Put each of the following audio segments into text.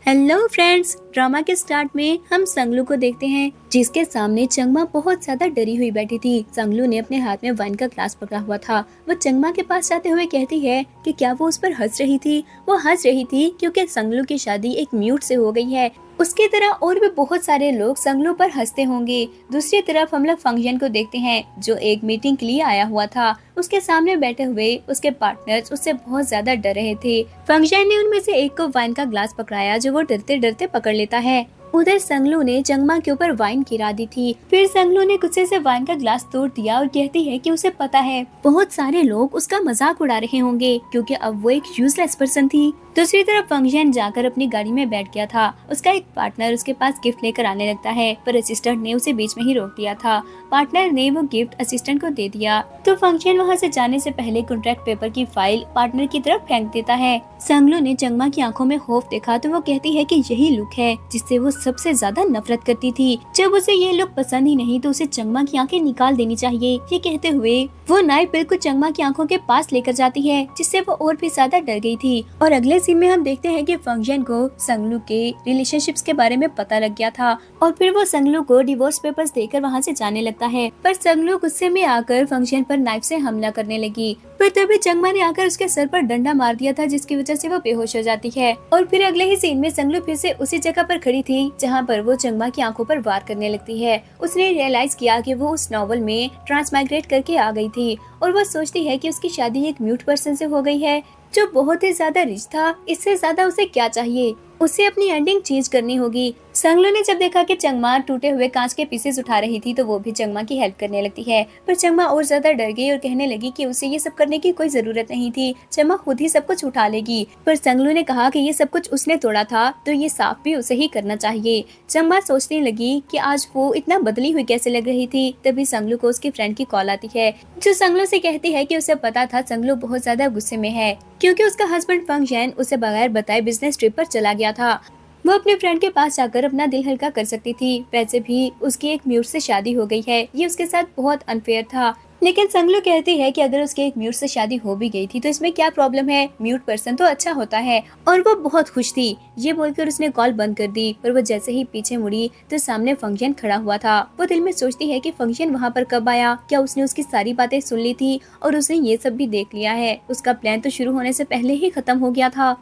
Hello friends, drama के start में हम संगलू को देखते हैं जिसके सामने चंगमा बहुत ज्यादा डरी हुई बैठी थी। संगलू ने अपने हाथ में वाइन का ग्लास पकड़ा हुआ था। वो चंगमा के पास जाते हुए कहती है कि क्या वो उस पर हंस रही थी। वो हंस रही थी क्योंकि संगलू की शादी एक म्यूट से हो गई है। उसकी तरह और भी बहुत सारे लोग संगलू पर हंसते होंगे। दूसरी तरफ हम लोग फंक्शन को देखते हैं जो एक मीटिंग के लिए आया हुआ था। उसके सामने बैठे हुए उसके पार्टनर्स उससे बहुत ज्यादा डर रहे थे। फंक्शन ने उनमें से एक को वाइन का ग्लास पकड़ाया जो वो डरते डरते पकड़ लेता है। उधर संगलू ने चंगमा के ऊपर वाइन गिरा दी थी। फिर संगलू ने गुस्से से वाइन का ग्लास तोड़ दिया और कहती है कि उसे पता है बहुत सारे लोग उसका मजाक उड़ा रहे होंगे क्योंकि अब वो एक यूजलेस पर्सन थी। दूसरी तरफ फंक्शन जाकर अपनी गाड़ी में बैठ गया था। उसका एक पार्टनर उसके पास गिफ्ट लेकर आने लगता है पर असिस्टेंट ने उसे बीच में ही रोक दिया था। पार्टनर ने वो गिफ्ट असिस्टेंट को दे दिया तो फंक्शन वहाँ से जाने से पहले कॉन्ट्रैक्ट पेपर की फाइल पार्टनर की तरफ फेंक देता है। संगलू ने चंगमा की आंखों में खौफ देखा तो वो कहती है कि यही लुक है जिससे वो सबसे ज्यादा नफरत करती थी। जब उसे ये लुक पसंद ही नहीं तो उसे चंगमा की आंखें निकाल देनी चाहिए। ये कहते हुए वो नाइफ बिल्कुल चंगमा की आंखों के पास लेकर जाती है जिससे वो और भी ज्यादा डर गई थी। और अगले सीन में हम देखते हैं कि फंक्शन को संगलू के रिलेशनशिप्स के बारे में पता लग गया था और फिर वो संगलू को डिवोर्स पेपर्स देकर वहाँ से जाने लगता है। पर संगलू गुस्से में आकर फंक्शन पर नाइफ से हमला करने लगी। पर तभी चंगमा ने आकर उसके सर पर डंडा मार दिया था जिसकी वजह से वो बेहोश हो जाती है। और फिर अगले ही सीन में संगलू फिर से उसी जगह पर खड़ी थी जहाँ पर वो चंगमा की आंखों पर वार करने लगती है। उसने रियलाइज किया कि वो उस नॉवल में ट्रांसमाइग्रेट करके आ गई थी और वो सोचती है कि उसकी शादी एक म्यूट पर्सन से हो गई है जो बहुत ही ज्यादा रिच था। इससे ज्यादा उसे क्या चाहिए, उसे अपनी एंडिंग चेंज करनी होगी। संगलू ने जब देखा कि चंगमा टूटे हुए कांच के पीसेस उठा रही थी तो वो भी चंगमा की हेल्प करने लगती है। पर चंगमा और ज्यादा डर गई और कहने लगी कि उसे ये सब करने की कोई जरूरत नहीं थी, चंगमा खुद ही सब कुछ उठा लेगी। पर संगलू ने कहा कि ये सब कुछ उसने तोड़ा था तो ये साफ भी उसे ही करना चाहिए। चंगमा सोचने लगी कि आज वो इतना बदली हुई कैसे लग रही थी। तभी संगलू को उसकी फ्रेंड की कॉल आती है जो संगलू से कहती है कि उसे पता था संगलू बहुत ज्यादा गुस्से में है क्योंकि उसका हस्बैंड फंक्शन उसे बगैर बताए बिजनेस ट्रिप पर चला गया था। वो अपने फ्रेंड के पास जाकर अपना दिल हल्का कर सकती थी। वैसे भी उसकी एक म्यूट से शादी हो गई है, ये उसके साथ बहुत अनफेयर था। लेकिन संगलू कहती है कि अगर उसके एक म्यूट से शादी हो भी गई थी तो इसमें क्या प्रॉब्लम है, म्यूट पर्सन तो अच्छा होता है। और वो बहुत खुश थी। ये बोलकर उसने कॉल बंद कर दी। पर वो जैसे ही पीछे मुड़ी तो सामने फंक्शन खड़ा हुआ था। वो दिल में सोचती है कि फंक्शन वहाँ पर कब आया, क्या उसने उसकी सारी बातें सुन ली थी और उसने ये सब भी देख लिया है। उसका प्लान तो शुरू होने से पहले ही खत्म हो गया था।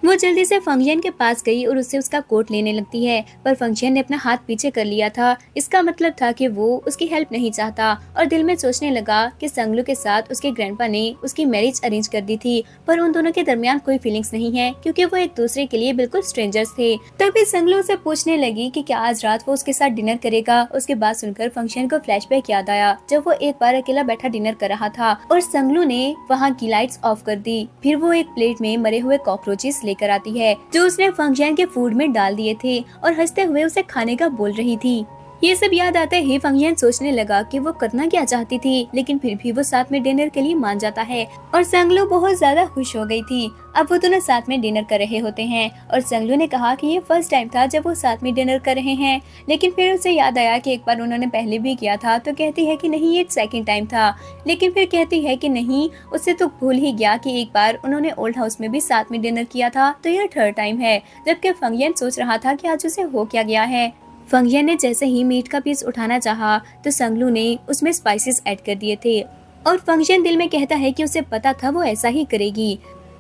वो जल्दी से फंक्शन के पास गई और उससे उसका कोट लेने लगती है पर फंक्शन ने अपना हाथ पीछे कर लिया था। इसका मतलब था कि वो उसकी हेल्प नहीं चाहता और दिल में सोचने लगा कि संगलू के साथ उसके ग्रैंडपा ने उसकी मैरिज अरेंज कर दी थी पर उन दोनों के दरमियान कोई फीलिंग्स नहीं है क्योंकि वो एक दूसरे के लिए बिल्कुल स्ट्रेंजर्स थे। तभी संगलू से पूछने लगी कि क्या आज रात वो उसके साथ डिनर करेगा। उसके बाद सुनकर फंक्शन को फ्लैशबैक याद आया जब वो एक बार अकेला बैठा डिनर कर रहा था और संगलू ने वहाँ की लाइट्स ऑफ कर दी। फिर वो एक प्लेट में मरे हुए कॉकरोचेस लेकर आती है जो उसने फंक्शन के फूड में डाल दिए थे और हंसते हुए उसे खाने का बोल रही थी। ये सब याद आते ही फंक्शन सोचने लगा कि वो करना क्या चाहती थी लेकिन फिर भी वो साथ में डिनर के लिए मान जाता है और संगलू बहुत ज्यादा खुश हो गई थी। अब वो दोनों साथ में डिनर कर रहे होते हैं और संगलू ने कहा कि ये फर्स्ट टाइम था जब वो साथ में डिनर कर रहे हैं। लेकिन फिर उसे याद आया कि एक बार उन्होंने पहले भी किया था तो कहती है कि नहीं, ये सेकंड टाइम था। लेकिन फिर कहती है कि नहीं, उससे तो भूल ही गया कि एक बार उन्होंने ओल्ड हाउस में भी साथ में डिनर किया था तो यह थर्ड टाइम है। जबकि फंक्शन सोच रहा था कि आज उसे हो क्या गया है। फंक्शन ने जैसे ही मीट का पीस उठाना चाहा तो संगलू ने उसमें स्पाइसेस ऐड कर दिए थे और फंक्शन दिल में कहता है कि उसे पता था वो ऐसा ही करेगी।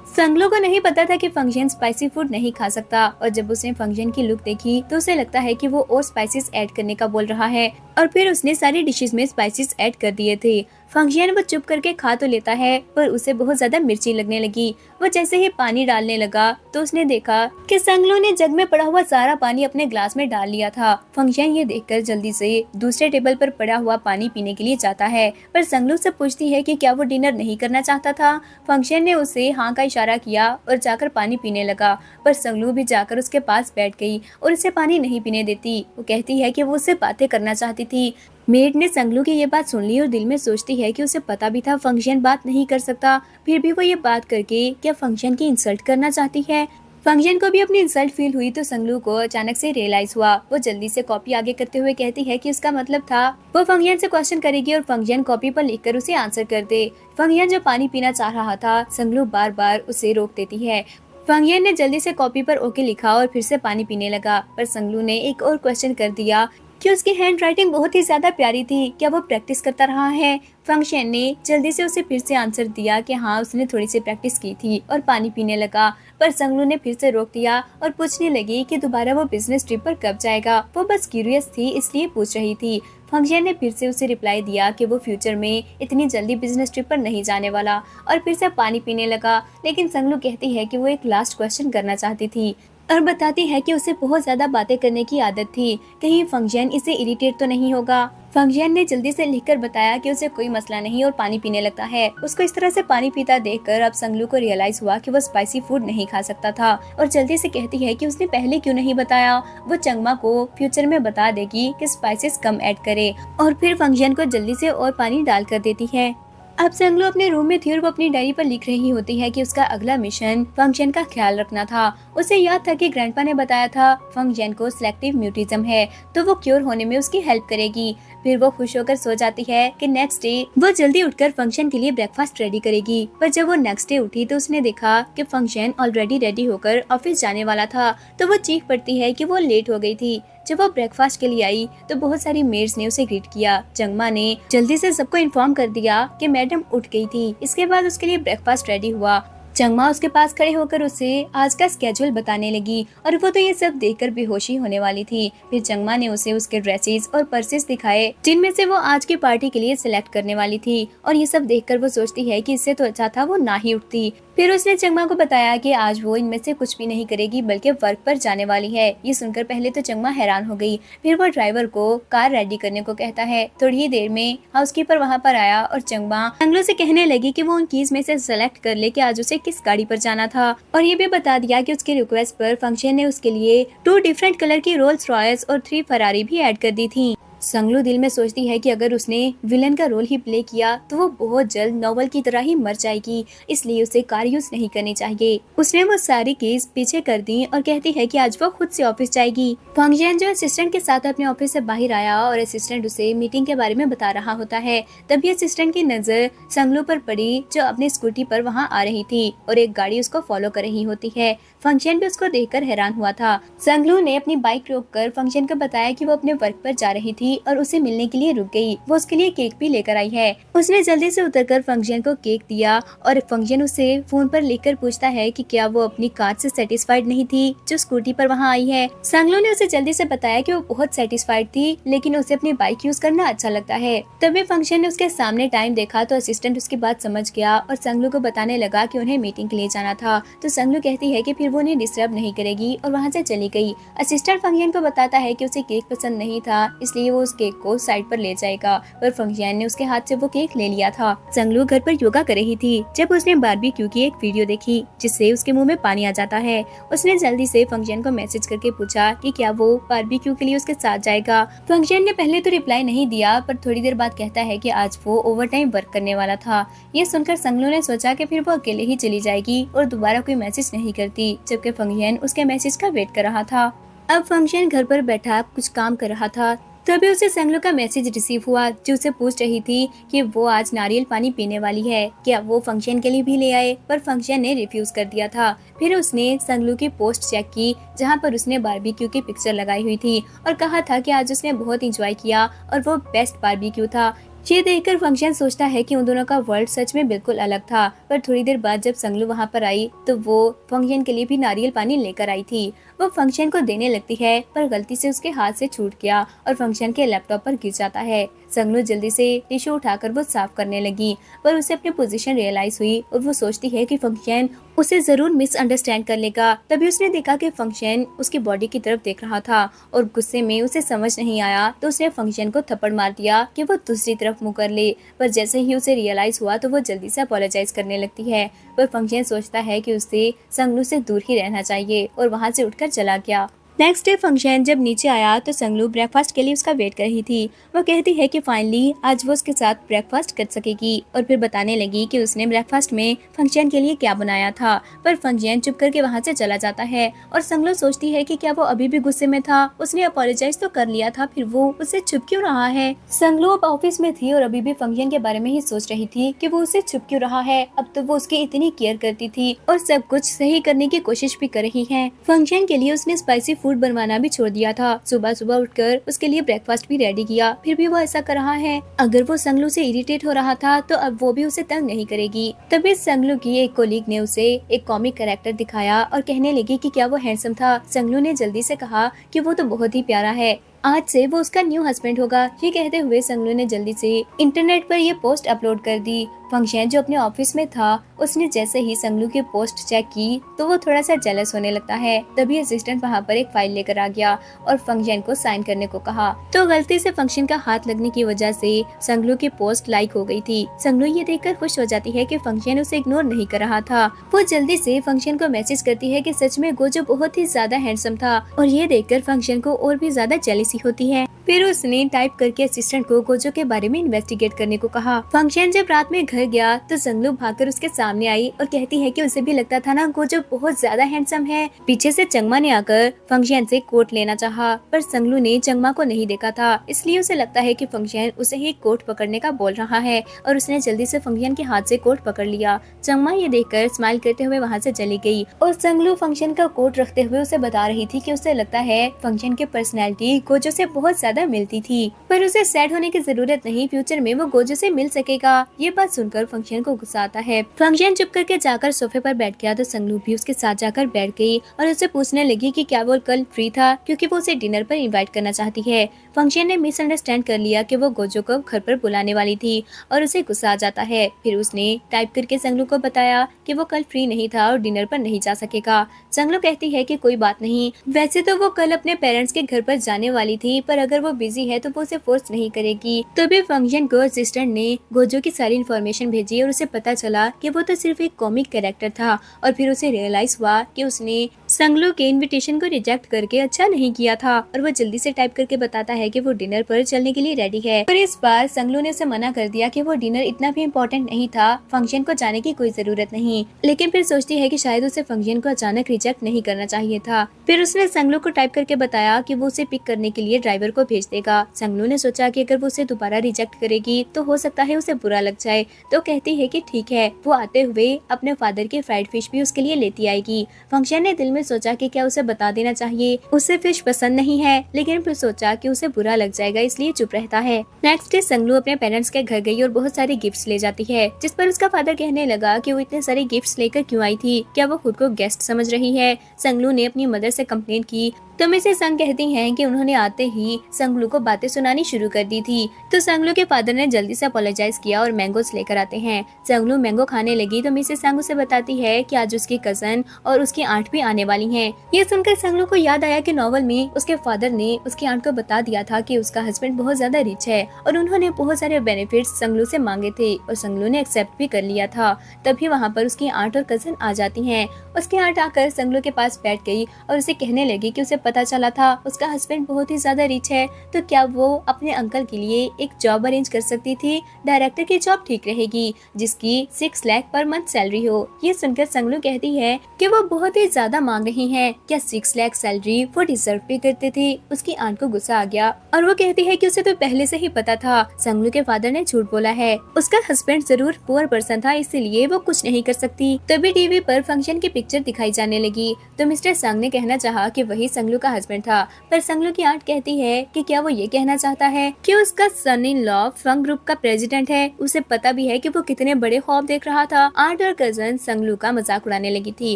संगलू को नहीं पता था कि फंक्शन स्पाइसी फूड नहीं खा सकता और जब उसने फंक्शन की लुक देखी तो उसे लगता है कि वो और स्पाइसेस ऐड करने का बोल रहा है और फिर उसने सारी डिशेस में स्पाइसेस ऐड कर दिए थे। फंक्शन वो चुप करके खा तो लेता है पर उसे बहुत ज्यादा मिर्ची लगने लगी। वो जैसे ही पानी डालने लगा तो उसने देखा कि संगलू ने जग में पड़ा हुआ सारा पानी अपने ग्लास में डाल लिया था। फंक्शन ये देखकर जल्दी से दूसरे टेबल पर पड़ा हुआ पानी पीने के लिए जाता है पर संगलू से पूछती है कि क्या वो डिनर नहीं करना चाहता था। फंक्शन ने उसे हाँ का इशारा किया और जाकर पानी पीने लगा पर संगलू भी जाकर उसके पास बैठ गई और उसे पानी नहीं पीने देती। वो कहती है कि वो उससे बातें करना चाहती थी। मेड ने संगलू की ये बात सुन ली और दिल में सोचती है कि उसे पता भी था फंक्शन बात नहीं कर सकता, फिर भी वो ये बात करके क्या फंक्शन की इंसल्ट करना चाहती है। फंक्शन को भी अपनी इंसल्ट फील हुई तो संगलू को अचानक से रियलाइज हुआ। वो जल्दी से कॉपी आगे करते हुए कहती है कि उसका मतलब था वो फंक्शन से क्वेश्चन करेगी और फंक्शन कॉपी पर लिखकर उसे आंसर कर दे। फंक्शन जो पानी पीना चाह रहा था संगलू बार बार उसे रोक देती है। फंगियन ने जल्दी से कॉपी पर ओके लिखा और फिर से पानी पीने लगा, पर संगलू ने एक और क्वेश्चन कर दिया कि उसकी हैंड राइटिंग बहुत ही ज्यादा प्यारी थी, क्या वो प्रैक्टिस करता रहा है। फंक्शन ने जल्दी से उसे फिर से आंसर दिया कि हाँ, उसने थोड़ी सी प्रैक्टिस की थी और पानी पीने लगा, पर संगलू ने फिर से रोक दिया और पूछने लगी कि दोबारा वो बिजनेस ट्रिप पर कब जाएगा। वो बस क्यूरियस थी, इसलिए पूछ रही थी। फंक्शन ने फिर से उसे रिप्लाई दिया कि वो फ्यूचर में इतनी जल्दी बिजनेस ट्रिप पर नहीं जाने वाला, और फिर से पानी पीने लगा। लेकिन संगलू कहती है कि वो एक लास्ट क्वेश्चन करना चाहती थी और बताती है कि उसे बहुत ज्यादा बातें करने की आदत थी, कहीं फंक्शन इसे इरिटेट तो नहीं होगा। फंक्शन ने जल्दी से लिखकर बताया कि उसे कोई मसला नहीं और पानी पीने लगता है। उसको इस तरह से पानी पीता देखकर अब संगलू को रियलाइज हुआ कि वो स्पाइसी फूड नहीं खा सकता था, और जल्दी से कहती है कि उसने पहले क्यों नहीं बताया। वो चंगमा को फ्यूचर में बता देगी कि स्पाइसेस कम ऐड करे, और फिर फंक्शन को जल्दी से और पानी डाल कर देती है। अब संगलू अपने रूम में थी और वो अपनी डायरी पर लिख रही होती है कि उसका अगला मिशन फंक्शन का ख्याल रखना था। उसे याद था कि ग्रैंडपा ने बताया था फंक्शन को सिलेक्टिव म्यूटिज्म है, तो वो क्योर होने में उसकी हेल्प करेगी। फिर वो खुश होकर सो जाती है कि नेक्स्ट डे वो जल्दी उठकर फंक्शन के लिए ब्रेकफास्ट रेडी करेगी। पर जब वो नेक्स्ट डे उठी तो उसने देखा कि फंक्शन ऑलरेडी रेडी होकर ऑफिस जाने वाला था, तो वो चीख पड़ती है कि वो लेट हो गई थी। जब वो ब्रेकफास्ट के लिए आई तो बहुत सारी मेड्स ने उसे ग्रीट किया। चंगमा ने जल्दी से सबको इन्फॉर्म कर दिया कि मैडम उठ गई थी। इसके बाद उसके लिए ब्रेकफास्ट रेडी हुआ। चंगमा उसके पास खड़े होकर उसे आज का स्केड्यूल बताने लगी, और वो तो ये सब देखकर बेहोशी होने वाली थी। फिर चंगमा ने उसे उसके ड्रेसेस और पर्सेस दिखाए जिनमें से वो आज की पार्टी के लिए सिलेक्ट करने वाली थी, और ये सब देखकर वो सोचती है कि इससे तो अच्छा था वो ना ही उठती। फिर उसने चंगमा को बताया कि आज वो इनमें से कुछ भी नहीं करेगी बल्कि वर्क पर जाने वाली है। ये सुनकर पहले तो चंगमा हैरान हो गई। फिर वो ड्राइवर को कार रेडी करने को कहता है। थोड़ी ही देर में हाउसकीपर वहाँ पर आया और चंगमा संगलू से कहने लगी कि वो उन कीज में से सेलेक्ट कर ले कि आज उसे किस गाड़ी पर जाना था, और ये भी बता दिया कि उसकी रिक्वेस्ट पर फंक्शन ने उसके लिए 2 डिफरेंट कलर की रोल्स रॉयस और 3 फरारी भी ऐड कर दी थी। संगलू दिल में सोचती है कि अगर उसने विलन का रोल ही प्ले किया तो वो बहुत जल्द नॉवल की तरह ही मर जाएगी, इसलिए उसे कार यूज नहीं करनी चाहिए। उसने वो सारी कीज पीछे कर दी और कहती है कि आज वो खुद से ऑफिस जाएगी। फंक्शन जो असिस्टेंट के साथ अपने ऑफिस से बाहर आया और असिस्टेंट उसे मीटिंग के बारे में बता रहा होता है। तभी असिस्टेंट की नजर संगलू पर पड़ी जो अपनी स्कूटी पर वहाँ आ रही थी और एक गाड़ी उसको फॉलो कर रही होती है। फंक्शन भी उसको देखकर हैरान हुआ था। संगलू ने अपनी बाइक रोककर फंक्शन को बताया कि वो अपने वर्क पर जा रही थी और उसे मिलने के लिए रुक गई। वो उसके लिए केक भी लेकर आई है। उसने जल्दी से उतरकर फंक्शन को केक दिया और फंक्शन उसे फोन पर लिखकर पूछता है कि क्या वो अपनी कार से सेटिस्फाइड नहीं थी जो स्कूटी पर वहाँ आई है। संगलू ने उसे जल्दी से बताया कि वो बहुत सेटिस्फाइड थी, लेकिन उसे अपनी बाइक यूज करना अच्छा लगता है। तभी फंक्शन ने उसके सामने टाइम देखा तो असिस्टेंट उसकी बात समझ गया और संगलू को बताने लगा कि उन्हें मीटिंग के लिए जाना था। तो संगलू कहती है कि फिर वो उन्हें डिस्टर्ब नहीं करेगी और वहाँ से चली गई। असिस्टेंट फंक्शन को बताता है कि उसे केक पसंद नहीं था, इसलिए वो उस केक को साइड पर ले जाएगा, पर फंक्शन ने उसके हाथ से वो केक ले लिया था। संगलू घर पर योगा कर रही थी जब उसने बारबेक्यू की एक वीडियो देखी जिससे उसके मुंह में पानी आ जाता है। उसने जल्दी से फंक्शन को मैसेज करके पूछा कि क्या वो बारबेक्यू के लिए उसके साथ जाएगा। फंक्शन ने पहले तो रिप्लाई नहीं दिया, पर थोड़ी देर बाद कहता है कि आज वो ओवर टाइम वर्क करने वाला था। ये सुनकर संगलू ने सोचा कि फिर वो अकेले ही चली जाएगी और दोबारा कोई मैसेज नहीं करती, जबकि फंक्शन उसके मैसेज का वेट कर रहा था। अब फंक्शन घर पर बैठा कुछ काम कर रहा था, तभी उसे संगलू का मैसेज रिसीव हुआ जो उसे पूछ रही थी कि वो आज नारियल पानी पीने वाली है, क्या वो फंक्शन के लिए भी ले आए, पर फंक्शन ने रिफ्यूज कर दिया था। फिर उसने संगलू की पोस्ट चेक की जहाँ पर उसने बारबेक्यू की पिक्चर लगाई हुई थी और कहा था कि आज उसने बहुत एंजॉय किया और वो बेस्ट बारबेक्यू था। ये देखकर फंक्शन सोचता है कि उन दोनों का वर्ल्ड सच में बिल्कुल अलग था। पर थोड़ी देर बाद जब संगलू वहाँ पर आई तो वो फंक्शन के लिए भी नारियल पानी लेकर आई थी। वो फंक्शन को देने लगती है पर गलती से उसके हाथ से छूट गया और फंक्शन के लैपटॉप पर गिर जाता है। संगलू जल्दी से टिश्यू उठाकर वो साफ करने लगी, पर उसे अपनी पोजीशन रियलाइज हुई और वो सोचती है कि फंक्शन उसे जरूर मिसअंडरस्टैंड कर लेगा। तभी उसने देखा कि फंक्शन उसकी बॉडी की तरफ देख रहा था और गुस्से में उसे समझ नहीं आया तो उसने फंक्शन को थप्पड़ मार दिया कि वो दूसरी तरफ मुंह कर ले। पर जैसे ही उसे रियलाइज हुआ तो वो जल्दी से अपोलोजाइज करने लगती है, पर फंक्शन सोचता है कि उसे संगलू से दूर ही रहना चाहिए और वहाँ से उठकर चला गया। नेक्स्ट डे फंक्शन जब नीचे आया तो संगलू ब्रेकफास्ट के लिए उसका वेट कर रही थी। वो कहती है कि फाइनली आज वो उसके साथ ब्रेकफास्ट कर सकेगी और फिर बताने लगी कि उसने ब्रेकफास्ट में फंक्शन के लिए क्या बनाया था। पर फंक्शन चुप करके वहाँ से चला जाता है और संगलू सोचती है कि क्या वो अभी भी गुस्से में था। उसने अपोलोजाइज तो कर लिया था, फिर वो उससे छुप क्यों रहा है। संगलू अब ऑफिस में थी और अभी भी फंक्शन के बारे में ही सोच रही थी कि वो उससे छुप क्यों रहा है। अब तो वो उसकी इतनी केयर करती थी और सब कुछ सही करने की कोशिश भी कर रही है। फंक्शन के लिए उसने स्पाइसी फूड बनवाना भी छोड़ दिया था। सुबह सुबह उठकर उसके लिए ब्रेकफास्ट भी रेडी किया, फिर भी वो ऐसा कर रहा है। अगर वो संगलू से इरिटेट हो रहा था तो अब वो भी उसे तंग नहीं करेगी। तभी संगलू की एक कोलीग ने उसे एक कॉमिक कैरेक्टर दिखाया और कहने लगी कि क्या वो हैंडसम था। संगलू ने जल्दी से कहा कि वो तो बहुत ही प्यारा है, आज से वो उसका न्यू हस्बैंड होगा। ये कहते हुए संगलू ने जल्दी से इंटरनेट पर ये पोस्ट अपलोड कर दी। फंक्शन जो अपने ऑफिस में था उसने जैसे ही संगलू की पोस्ट चेक की तो वो थोड़ा सा जेलस होने लगता है। तभी असिस्टेंट वहाँ पर एक फाइल लेकर आ गया और फंक्शन को साइन करने को कहा। तो गलती से फंक्शन का हाथ लगने की वजह से संगलू की पोस्ट लाइक हो गई थी। संगलू ये देखकर खुश हो जाती है कि फंक्शन उसे इग्नोर नहीं कर रहा था। वो जल्दी से फंक्शन को मैसेज करती है कि सच में गोजो बहुत ही ज्यादा हैंडसम था और ये देखकर फंक्शन को और भी ज्यादा जेलसी होती है। फिर उसने टाइप करके असिस्टेंट को गोजो के बारे में इन्वेस्टिगेट करने को कहा। फंक्शन जब रात में घर गया तो संगलू भागकर उसके सामने आई और कहती है कि उसे भी लगता था ना गोजो बहुत ज्यादा हैंडसम है। पीछे से चंगमा ने आकर फंक्शन से कोट लेना चाहा, पर संगलू ने चंगमा को नहीं देखा था, इसलिए उसे लगता है कि फंक्शन उसे ही कोट पकड़ने का बोल रहा है और उसने जल्दी से फंक्शन के हाथ से कोट पकड़ लिया। चंगमा ये देखकर स्माइल करते हुए वहाँ से चली गई और संगलू फंक्शन का कोट रखते हुए उसे बता रही थी कि उसे लगता है फंक्शन की पर्सनैलिटी गोजो से बहुत ज्यादा मिलती थी, पर उसे सैड होने की जरूरत नहीं, फ्यूचर में वो गोजो से मिल सकेगा। ये बात सुनकर फंक्शन को गुस्सा आता है। फंक्शन चुप करके जाकर सोफे पर बैठ गया तो संगलू भी उसके साथ जाकर बैठ गई और उसे पूछने लगी कि क्या वो कल फ्री था, क्योंकि वो उसे डिनर पर इनवाइट करना चाहती है। फंक्शन ने मिसअंडरस्टैंड कर लिया कि वो गोजो को घर पर बुलाने वाली थी और उसे गुस्सा आ जाता है। फिर उसने टाइप करके संगलू को बताया कि वो कल फ्री नहीं था और डिनर पर नहीं जा सकेगा। संगलू कहती है कि कोई बात नहीं, वैसे तो वो कल अपने पेरेंट्स के घर पर जाने वाली थी, पर अगर वो बिजी है तो वो उसे फोर्स नहीं करेगी। तभी फंक्शन को असिस्टेंट ने गोजो की सारी इन्फॉर्मेशन भेजी और उसे पता चला कि वो तो सिर्फ एक कॉमिक कैरेक्टर था और फिर उसे रियलाइज हुआ कि उसने संगलू के इनविटेशन को रिजेक्ट करके अच्छा नहीं किया था और वो जल्दी से टाइप करके बताता है कि वो डिनर पर चलने के लिए रेडी है। पर इस बार संगलू ने उसे मना कर दिया कि वो डिनर इतना भी इम्पोर्टेंट नहीं था, फंक्शन को जाने की कोई जरूरत नहीं। लेकिन फिर सोचती है कि शायद उसे फंक्शन को अचानक रिजेक्ट नहीं करना चाहिए था। फिर उसने संगलू को टाइप करके बताया कि वो उसे पिक करने के लिए ड्राइवर को भेज देगा। संगलू ने सोचा कि अगर वो उसे दोबारा रिजेक्ट करेगी तो हो सकता है उसे बुरा लग जाए, तो कहती है कि ठीक है। वो आते हुए अपने फादर की फ्राइड फिश भी उसके लिए लेती आएगी। फंक्शन ने दिल में सोचा कि क्या उसे बता देना चाहिए, उसे फिश पसंद नहीं है, लेकिन फिर सोचा कि उसे बुरा लग जाएगा इसलिए चुप रहता है। नेक्स्ट डे संगलू अपने पेरेंट्स के घर गई और बहुत सारे गिफ्ट्स ले जाती है, जिस पर उसका फादर कहने लगा कि वो इतने सारे गिफ्ट्स लेकर क्यों आई थी, क्या वो खुद को गेस्ट समझ रही है। संगलू ने अपनी मदर से कंप्लेंट की तो मिसेस संग कहती हैं कि उन्होंने आते ही संगलू को बातें सुनानी शुरू कर दी थी। तो संगलू के फादर ने जल्दी से अपोलोजाइज किया और मैंगोस लेकर आते हैं। संगलू मैंगो खाने लगी तो मिसेस संग उसे बताती है कि आज उसकी कजन और उसकी आंट भी आने वाली हैं। ये सुनकर संगलू को याद आया कि नॉवल में उसके फादर ने उसकी आंट को बता दिया था कि उसका हस्बैंड बहुत ज्यादा रिच है और उन्होंने बहुत सारे बेनिफिट्स संगलू से मांगे थे और संगलू ने एक्सेप्ट भी कर लिया था। तभी वहाँ पर उसकी आंट और कजन आ जाती हैं। उसकी आंट आकर संगलू के पास बैठ गई और उसे कहने लगी कि उसे पता चला था उसका हस्बैंड बहुत ही ज्यादा रिच है, तो क्या वो अपने अंकल के लिए एक जॉब अरेंज कर सकती थी। डायरेक्टर की जॉब ठीक रहेगी जिसकी 6 लाख पर मंथ सैलरी हो। ये सुनकर संगलू कहती है कि वो बहुत ही ज्यादा मांग रही हैं। क्या 6 लाख सैलरी वो डिजर्व भी करते थे। उसकी आंट को गुस्सा आ गया और वो कहती है कि उसे तो पहले से ही पता था। संगलू के फादर ने झूठ बोला है, उसका हस्बैंड जरूर पुअर पर्सन था इसीलिए वो कुछ नहीं कर सकती। तभी टीवी पर फंक्शन की पिक्चर दिखाई जाने लगी तो मिस्टर संग ने कहना चाहा कि वही संगलू का हस्बैंड था, पर संगलू की आंट कहती है कि क्या वो ये कहना चाहता है कि उसका सन इन लॉ फंग ग्रुप का प्रेसिडेंट है। उसे पता भी है कि वो कितने बड़े ख्वाब देख रहा था। आंट और कजन संगलू का मजाक उड़ाने लगी थी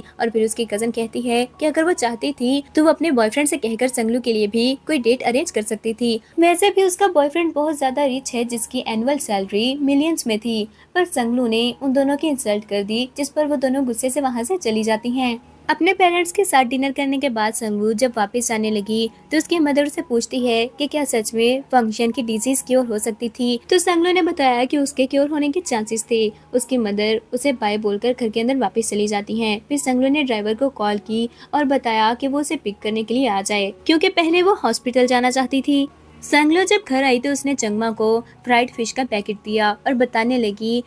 और फिर उसकी कजन कहती है कि अगर वो चाहती थी तो वो अपने बॉयफ्रेंड से कहकर संगलू के लिए भी कोई डेट अरेंज कर सकती थी। वैसे भी उसका बॉयफ्रेंड बहुत ज्यादा रिच है जिसकी एनुअल सैलरी मिलियंस में थी, पर संगलू ने उन दोनों की इंसल्ट कर दी जिस पर वो दोनों गुस्से से वहाँ से चली जाती हैं। अपने पेरेंट्स के साथ डिनर करने के बाद संगू जब वापस आने लगी तो उसकी मदर से पूछती है कि क्या सच में फंक्शन की डिजीज क्योर हो सकती थी। तो संगू ने बताया कि उसके क्योर होने के चांसेस थे। उसकी मदर उसे बाय बोलकर घर के अंदर वापस चली जाती हैं। फिर संगू ने ड्राइवर को कॉल की और बताया कि वो उसे पिक करने के लिए आ जाए, क्योंकि पहले वो हॉस्पिटल जाना चाहती थी। संगलो जब घर आई तो उसने चंगमा को फ्राइड फिश का पैकेट दिया और बताने लगी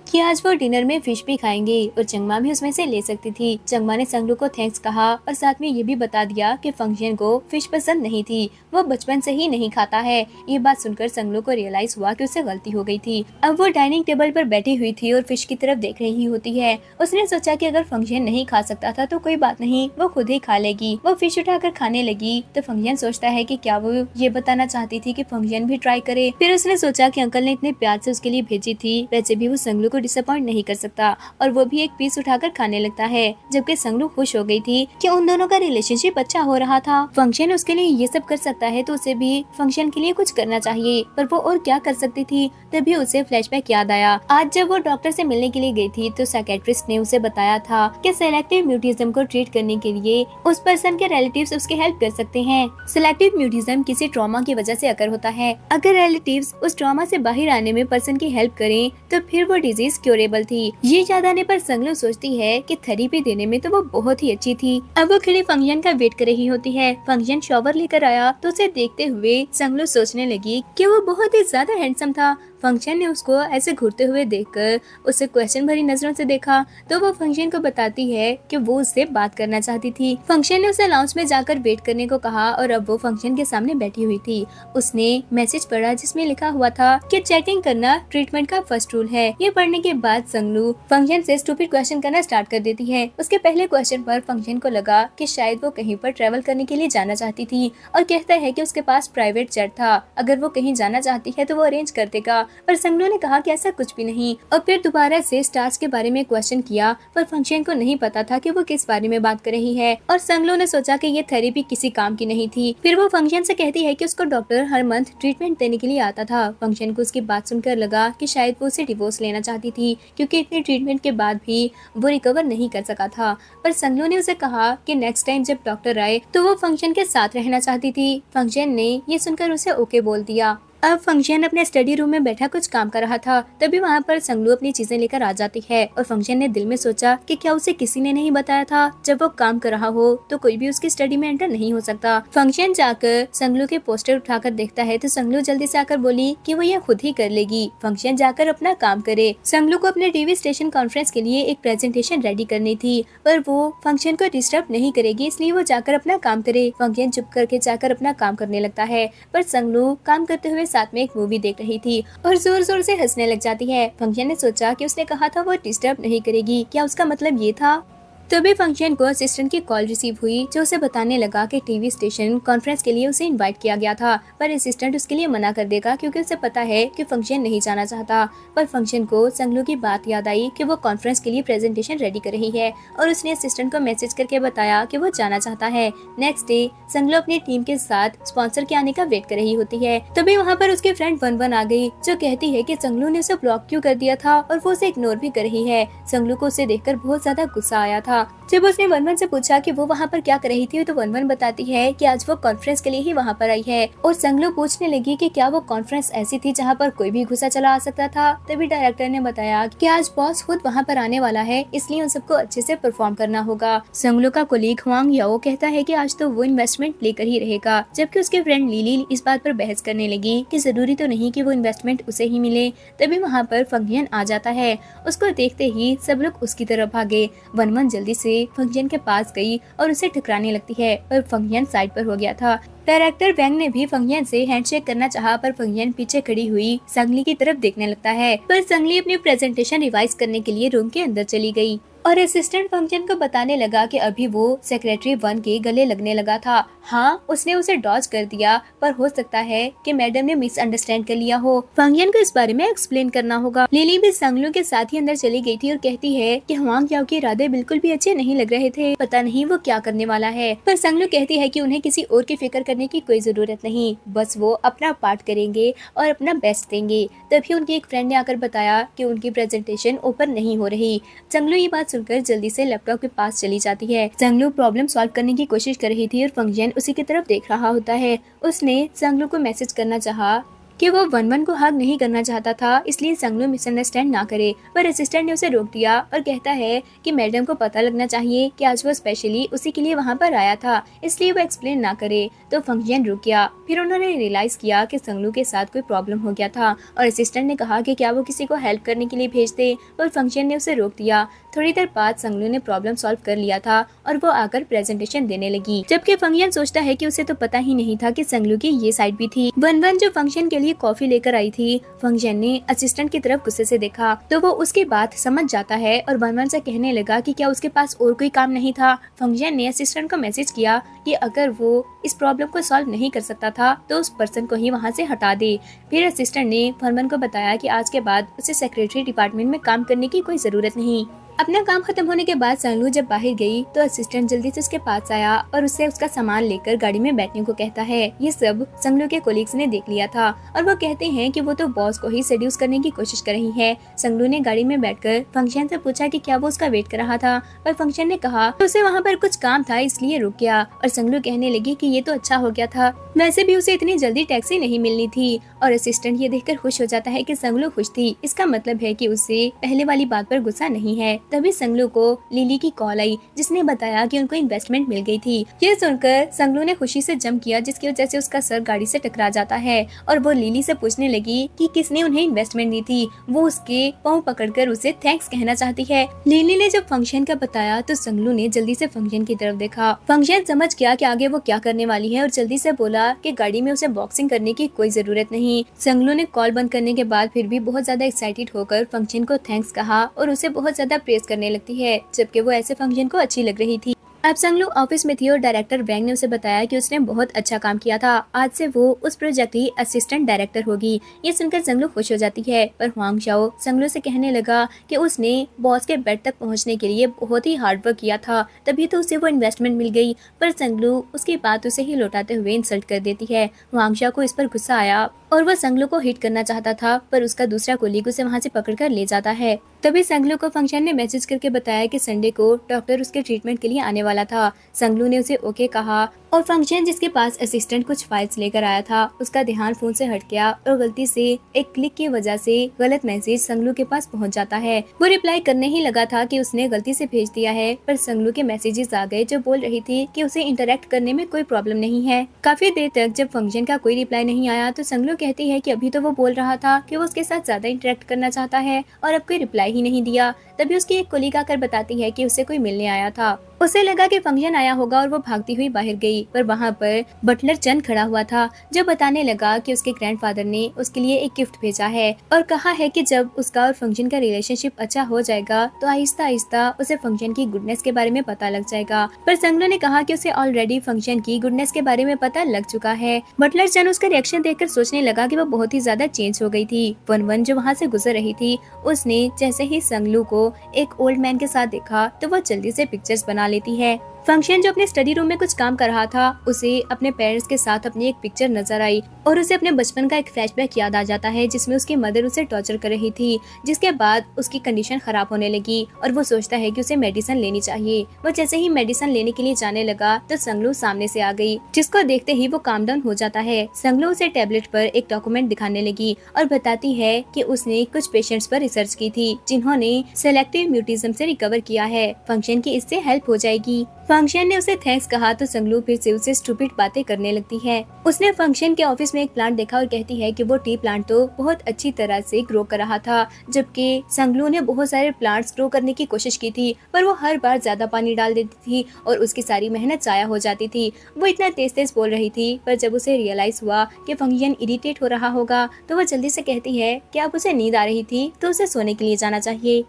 कि आज वो डिनर में फिश भी खाएंगे और चंगमा भी उसमें से ले सकती थी। चंगमा ने संगलू को थैंक्स कहा और साथ में ये भी बता दिया कि फंक्शन को फिश पसंद नहीं थी, वो बचपन से ही नहीं खाता है। ये बात सुनकर संगलू को रियलाइज हुआ कि उससे गलती हो गई थी। अब वो डाइनिंग टेबल पर बैठी हुई थी और फिश की तरफ देख रही होती है। उसने सोचा कि अगर फंक्शन नहीं खा सकता था तो कोई बात नहीं, वो खुद ही खा लेगी। वो फिश उठाकर खाने लगी तो फंक्शन सोचता है कि क्या वो ये बताना चाहती थी कि फंक्शन भी ट्राई करे। फिर उसने सोचा कि अंकल ने इतने प्यार से उसके लिए भेजी थी, वैसे भी वो संगलू को डिसअपॉइंट नहीं कर सकता और वो भी एक पीस उठाकर खाने लगता है। जबकि संगलू खुश हो गई थी कि उन दोनों का रिलेशनशिप अच्छा हो रहा था। फंक्शन उसके लिए ये सब कर सकता है तो उसे भी फंक्शन के लिए कुछ करना चाहिए, पर वो और क्या कर सकती थी। तभी उसे फ्लैशबैक याद आया। आज जब वो डॉक्टर से मिलने के लिए गई थी तो साइकेट्रिस्ट ने उसे बताया था कि सिलेक्टिव म्यूटिज्म को ट्रीट करने के लिए उस पर्सन के रिलेटिव्स उसकी हेल्प कर सकते हैं। सिलेक्टिव म्यूटिज्म किसी ट्रॉमा की वजह से अकर होता है। अगर रिलेटिव्स उस ट्रॉमा से बाहर आने में पर्सन की हेल्प करें तो फिर वो डिजीज क्योरेबल थी। ये याद आने पर संगलू सोचती है कि थेरेपी देने में तो वो बहुत ही अच्छी थी। अब वो खड़ी फंक्शन का वेट कर रही होती है। फंक्शन शॉवर लेकर आया तो उसे देखते हुए संगलू सोचने लगी कि वो बहुत ही ज्यादा हैंडसम था। फंक्शन ने उसको ऐसे घूरते हुए देखकर उसे क्वेश्चन भरी नजरों से देखा तो वो फंक्शन को बताती है कि वो उससे बात करना चाहती थी। फंक्शन ने उसे लाउंज में जाकर वेट करने को कहा और अब वो फंक्शन के सामने बैठी हुई थी। उसने मैसेज पढ़ा जिसमें लिखा हुआ था कि चैटिंग करना ट्रीटमेंट का फर्स्ट रूल है। ये पढ़ने के बाद संगलू फंक्शन से स्टूपिड क्वेश्चन करना स्टार्ट कर देती है। उसके पहले क्वेश्चन पर फंक्शन को लगा कि शायद वो कहीं पर ट्रेवल करने के लिए जाना चाहती थी और कहता है कि उसके पास प्राइवेट जेट था, अगर वो कहीं जाना चाहती है तो वो अरेंज कर देगा। पर संगलू ने कहा कि ऐसा कुछ भी नहीं और फिर दोबारा से स्टार्स के बारे में क्वेश्चन किया, पर फंक्शन को नहीं पता था कि वो किस बारे में बात कर रही है और संगलू ने सोचा कि ये थेरेपी किसी काम की नहीं थी। फिर वो फंक्शन से कहती है कि उसको डॉक्टर हर मंथ ट्रीटमेंट देने के लिए आता था। फंक्शन को उसकी बात सुनकर लगा कि शायद वो उसे डिवोर्स लेना चाहती थी, क्योंकि इतने ट्रीटमेंट के बाद भी वो रिकवर नहीं कर सका था। पर संगलू ने उसे कहा कि नेक्स्ट टाइम जब डॉक्टर आए तो वो फंक्शन के साथ रहना चाहती थी। फंक्शन ने ये सुनकर उसे ओके बोल दिया। अब फंक्शन अपने स्टडी रूम में बैठा कुछ काम कर रहा था, तभी वहाँ पर संगलू अपनी चीजें लेकर आ जाती है और फंक्शन ने दिल में सोचा कि क्या उसे किसी ने नहीं बताया था जब वो काम कर रहा हो तो कोई भी उसकी स्टडी में एंटर नहीं हो सकता। फंक्शन जाकर संगलू के पोस्टर उठाकर देखता है तो संगलू जल्दी से आकर बोली कि वो ये खुद ही कर लेगी, फंक्शन जाकर अपना काम करे। संगलू को अपने टीवी स्टेशन कॉन्फ्रेंस के लिए एक प्रेजेंटेशन रेडी करनी थी, पर वो फंक्शन को डिस्टर्ब नहीं करेगी इसलिए वो जाकर अपना काम करे। फंक्शन चुप करके जाकर अपना काम करने लगता है, पर संगलू काम करते हुए साथ में एक मूवी देख रही थी और जोर जोर से हंसने लग जाती है। फंक्शन ने सोचा कि उसने कहा था वो डिस्टर्ब नहीं करेगी, क्या उसका मतलब ये था? तभी फंक्शन को असिस्टेंट की कॉल रिसीव हुई जो उसे बताने लगा कि टीवी स्टेशन कॉन्फ्रेंस के लिए उसे इनवाइट किया गया था, पर असिस्टेंट उसके लिए मना कर देगा क्योंकि उसे पता है कि फंक्शन नहीं जाना चाहता। पर फंक्शन को संगलू की बात याद आई कि वो कॉन्फ्रेंस के लिए प्रेजेंटेशन रेडी कर रही है और उसने असिस्टेंट को मैसेज करके बताया कि वो जाना चाहता है। नेक्स्ट डे संगलू अपनी टीम के साथ स्पॉन्सर के आने का वेट कर रही होती है। तभी वहाँ पर उसकी फ्रेंड वन आ गई जो कहती है कि संगलू ने उसे ब्लॉक क्यों कर दिया था और वो उसे इग्नोर भी कर रही है। संगलू को उसे देखकर बहुत ज्यादा गुस्सा आया था। जब उसने वन से पूछा कि वो वहाँ पर क्या कर रही थी तो वन बताती है कि आज वो कॉन्फ्रेंस के लिए ही वहाँ पर आई है और संगलू पूछने लगी कि क्या वो कॉन्फ्रेंस ऐसी थी जहाँ पर कोई भी घुसा चला आ सकता था। तभी डायरेक्टर ने बताया कि आज बॉस खुद वहाँ पर आने वाला है, इसलिए उन सबको अच्छे से परफॉर्म करना होगा। संगलू का कोलीग हुआंग याओ कहता है कि आज तो वो इन्वेस्टमेंट लेकर ही रहेगा, जबकि उसके फ्रेंड लिली इस बात पर बहस करने लगी कि जरूरी तो नहीं कि वो इन्वेस्टमेंट उसे ही मिले। तभी वहाँ पर फंक्शन आ जाता है, उसको देखते ही सब लोग उसकी तरफ भागे। वन जल्दी से फंक्शन के पास गई और उसे टकराने लगती है, पर फंक्शन साइड पर हो गया था। डायरेक्टर वैंग ने भी फंक्शन से हैंडशेक करना चाहा, पर फंक्शन पीछे खड़ी हुई संगली की तरफ देखने लगता है। पर संगली अपनी प्रेजेंटेशन रिवाइज करने के लिए रूम के अंदर चली गई और असिस्टेंट फंक्शन को बताने लगा कि अभी वो सेक्रेटरी वन के गले लगने लगा था। हाँ, उसने उसे डॉज कर दिया, पर हो सकता है कि मैडम ने मिसअंडरस्टैंड कर लिया हो। फंक्शन को इस बारे में एक्सप्लेन करना होगा। लिली भी संगलू के साथ ही अंदर चली गई थी और कहती है कि हुआंग याओ के इरादे बिल्कुल भी अच्छे नहीं लग रहे थे, पता नहीं वो क्या करने वाला है। पर संगलू कहती है कि उन्हें किसी और की फिक्र करने की कोई जरूरत नहीं, बस वो अपना पार्ट करेंगे और अपना बेस्ट देंगे। तभी उनकी एक फ्रेंड ने आकर बताया कि उनकी प्रेजेंटेशन ओपन नहीं हो रही। संगलू ये बात सुनकर जल्दी से लैपटॉप के पास चली जाती है। संगलू प्रॉब्लम सॉल्व करने की कोशिश कर रही थी और फंक्शन उसी की तरफ देख रहा होता है। उसने संगलू को मैसेज करना चाहा कि वो वन को हग नहीं करना चाहता था, इसलिए संगलू मिसअंडरस्टैंड ना करे, पर असिस्टेंट ने उसे रोक दिया और कहता है कि मैडम को पता लगना चाहिए कि आज वो स्पेशली उसी के लिए वहाँ पर आया था, इसलिए वो एक्सप्लेन ना करे। तो फंक्शन रुक गया। फिर उन्होंने रियलाइज किया कि संगलू के साथ कोई प्रॉब्लम हो गया था और असिस्टेंट ने कहा कि क्या वो किसी को हेल्प करने के लिए भेज दे, पर फंक्शन ने उसे रोक दिया। थोड़ी देर बाद संगलू ने प्रॉब्लम सॉल्व कर लिया था और वो आकर प्रेजेंटेशन देने लगी, जबकि फंक्शन सोचता है कि उसे तो पता ही नहीं था कि संगलू की ये साइड भी थी। वन जो फंक्शन के लिए कॉफी लेकर आई थी, फंक्शन ने असिस्टेंट की तरफ गुस्से से देखा तो वो उसकी बात समझ जाता है और वन से कहने लगा कि क्या उसके पास और कोई काम नहीं था। फंक्शन ने असिस्टेंट को मैसेज किया कि अगर वो इस प्रॉब्लम को सॉल्व नहीं कर सकता था तो उस पर्सन को ही वहाँ से हटा दे। फिर असिस्टेंट ने फरमान को बताया कि आज के बाद उसे सेक्रेटरी डिपार्टमेंट में काम करने की कोई जरूरत नहीं। अपना काम खत्म होने के बाद संगलू जब बाहर गई तो असिस्टेंट जल्दी से उसके पास आया और उससे उसका सामान लेकर गाड़ी में बैठने को कहता है। ये सब संगलू के कोलीग्स ने देख लिया था और वो कहते हैं कि वो तो बॉस को ही सेड्यूस करने की कोशिश कर रही है। संगलू ने गाड़ी में बैठकर फंक्शन से पूछा कि क्या वो उसका वेट कर रहा था, पर फंक्शन ने कहा तो उसे वहाँ पर कुछ काम था इसलिए रुक गया। और संगलू कहने लगी कि ये तो अच्छा हो गया था, वैसे भी उसे इतनी जल्दी टैक्सी नहीं मिलनी थी। और असिस्टेंट ये देखकर खुश हो जाता है कि संगलू खुश थी, इसका मतलब है कि उसे पहले वाली बात पर गुस्सा नहीं है। तभी संगलू को लिली की कॉल आई जिसने बताया कि उनको इन्वेस्टमेंट मिल गई थी। ये सुनकर संगलू ने खुशी से जंप किया जिसकी वजह से उसका सर गाड़ी से टकरा जाता है और वो लिली से पूछने लगी कि किसने उन्हें इन्वेस्टमेंट दी थी। वो उसके पाँव पकड़कर उसे थैंक्स कहना चाहती है। लिली ने जब फंक्शन का बताया तो संगलू ने जल्दी से फंक्शन की तरफ देखा। फंक्शन समझ गया कि आगे वो क्या करने वाली है और जल्दी से बोला कि गाड़ी में उसे बॉक्सिंग करने की कोई जरूरत नहीं। संगलू ने कॉल बंद करने के बाद फिर भी बहुत ज्यादा एक्साइटेड होकर फंक्शन को थैंक्स कहा और उसे बहुत ज्यादा प्रेज करने लगती है, जबकि वो ऐसे फंक्शन को अच्छी लग रही थी। अब संगलू ऑफिस में थी और डायरेक्टर वैंग ने उसे बताया कि उसने बहुत अच्छा काम किया था, आज से वो उस प्रोजेक्ट की असिस्टेंट डायरेक्टर होगी। ये सुनकर संगलू खुश हो जाती है, पर हुआंग शाओ संगलू से कहने लगा कि उसने बॉस के बेड तक पहुंचने के लिए बहुत ही हार्ड वर्क किया था, तभी तो उसे वो इन्वेस्टमेंट मिल गई। पर संगलू उसकी बात उसे ही लौटाते हुए इंसल्ट कर देती है। हुआंग शाओ को इस पर गुस्सा आया और वो संगलू को हिट करना चाहता था, पर उसका दूसरा कोलीग उसे वहाँ से पकड़कर ले जाता है। तभी संगलू को फंक्शन ने मैसेज करके बताया कि संडे को डॉक्टर उसके ट्रीटमेंट के लिए आने वाला था। संगलू ने उसे ओके कहा और फंक्शन जिसके पास असिस्टेंट कुछ फाइल्स लेकर आया था उसका ध्यान फोन से हट गया और गलती से एक क्लिक की वजह से गलत मैसेज संगलू के पास पहुंच जाता है। वो रिप्लाई करने ही लगा था कि उसने गलती से भेज दिया है, पर संगलू के मैसेजेस आ गए जो बोल रही थी कि उसे इंटरेक्ट करने में कोई प्रॉब्लम नहीं है। काफी देर तक जब फंक्शन का कोई रिप्लाई नहीं आया तो संगलू कहती है कि अभी तो वो बोल रहा था कि वो उसके साथ ज्यादा इंटरेक्ट करना चाहता है और अब कोई रिप्लाई ही नहीं दिया। तभी उसकी एक कोलीग आकर बताती है कि उसे कोई मिलने आया था। उसे लगा कि फंक्शन आया होगा और वो भागती हुई बाहर गई, पर वहाँ पर बटलर चंद खड़ा हुआ था जो बताने लगा कि उसके ग्रैंडफादर ने उसके लिए एक गिफ्ट भेजा है और कहा है कि जब उसका और फंक्शन का रिलेशनशिप अच्छा हो जाएगा तो आहिस्ता आहिस्ता उसे फंक्शन की गुडनेस के बारे में पता लग जाएगा। पर संगलू ने कहा कि उसे ऑलरेडी फंक्शन की गुडनेस के बारे में पता लग चुका है। बटलर चंद उसका रिएक्शन देखकर सोचने लगा कि वो बहुत ही ज्यादा चेंज हो गई थी। वन जो वहाँ से गुजर रही थी उसने जैसे ही संगलू को एक ओल्ड मैन के साथ देखा तो वो जल्दी से पिक्चर्स बना लेती है। फंक्शन जो अपने स्टडी रूम में कुछ काम कर रहा था उसे अपने पेरेंट्स के साथ अपनी एक पिक्चर नजर आई और उसे अपने बचपन का एक फ्लैशबैक याद आ जाता है जिसमें उसकी मदर उसे टॉर्चर कर रही थी, जिसके बाद उसकी कंडीशन खराब होने लगी और वो सोचता है कि उसे मेडिसिन लेनी चाहिए। वो जैसे ही मेडिसिन लेने के लिए जाने लगा तो संगलू सामने से आ गई, जिसको देखते ही वो काम डाउन हो जाता है। संगलू उसे टेबलेट पर एक डॉक्यूमेंट दिखाने लगी और बताती है कि उसने कुछ पेशेंट्स पर रिसर्च की थी जिन्होंने सेलेक्टिव म्यूटिज्म से रिकवर किया है। फंक्शन की इससे हेल्प हो जाएगी। फंक्शन ने उसे थैंक्स कहा तो संगलू फिर से उसे स्टूपिड बातें करने लगती है। उसने फंक्शन के ऑफिस में एक प्लांट देखा और कहती है कि वो टी प्लांट तो बहुत अच्छी तरह से ग्रो कर रहा था, जबकि संगलू ने बहुत सारे प्लांट्स ग्रो करने की कोशिश की थी पर वो हर बार ज्यादा पानी डाल देती थी और उसकी सारी मेहनत जाया हो जाती थी। वो इतना तेज तेज बोल रही थी, पर जब उसे रियलाइज हुआ कि फंक्शन इरिटेट हो रहा होगा तो वो जल्दी से कहती है कि अब उसे नींद आ रही थी तो उसे सोने के लिए जाना चाहिए।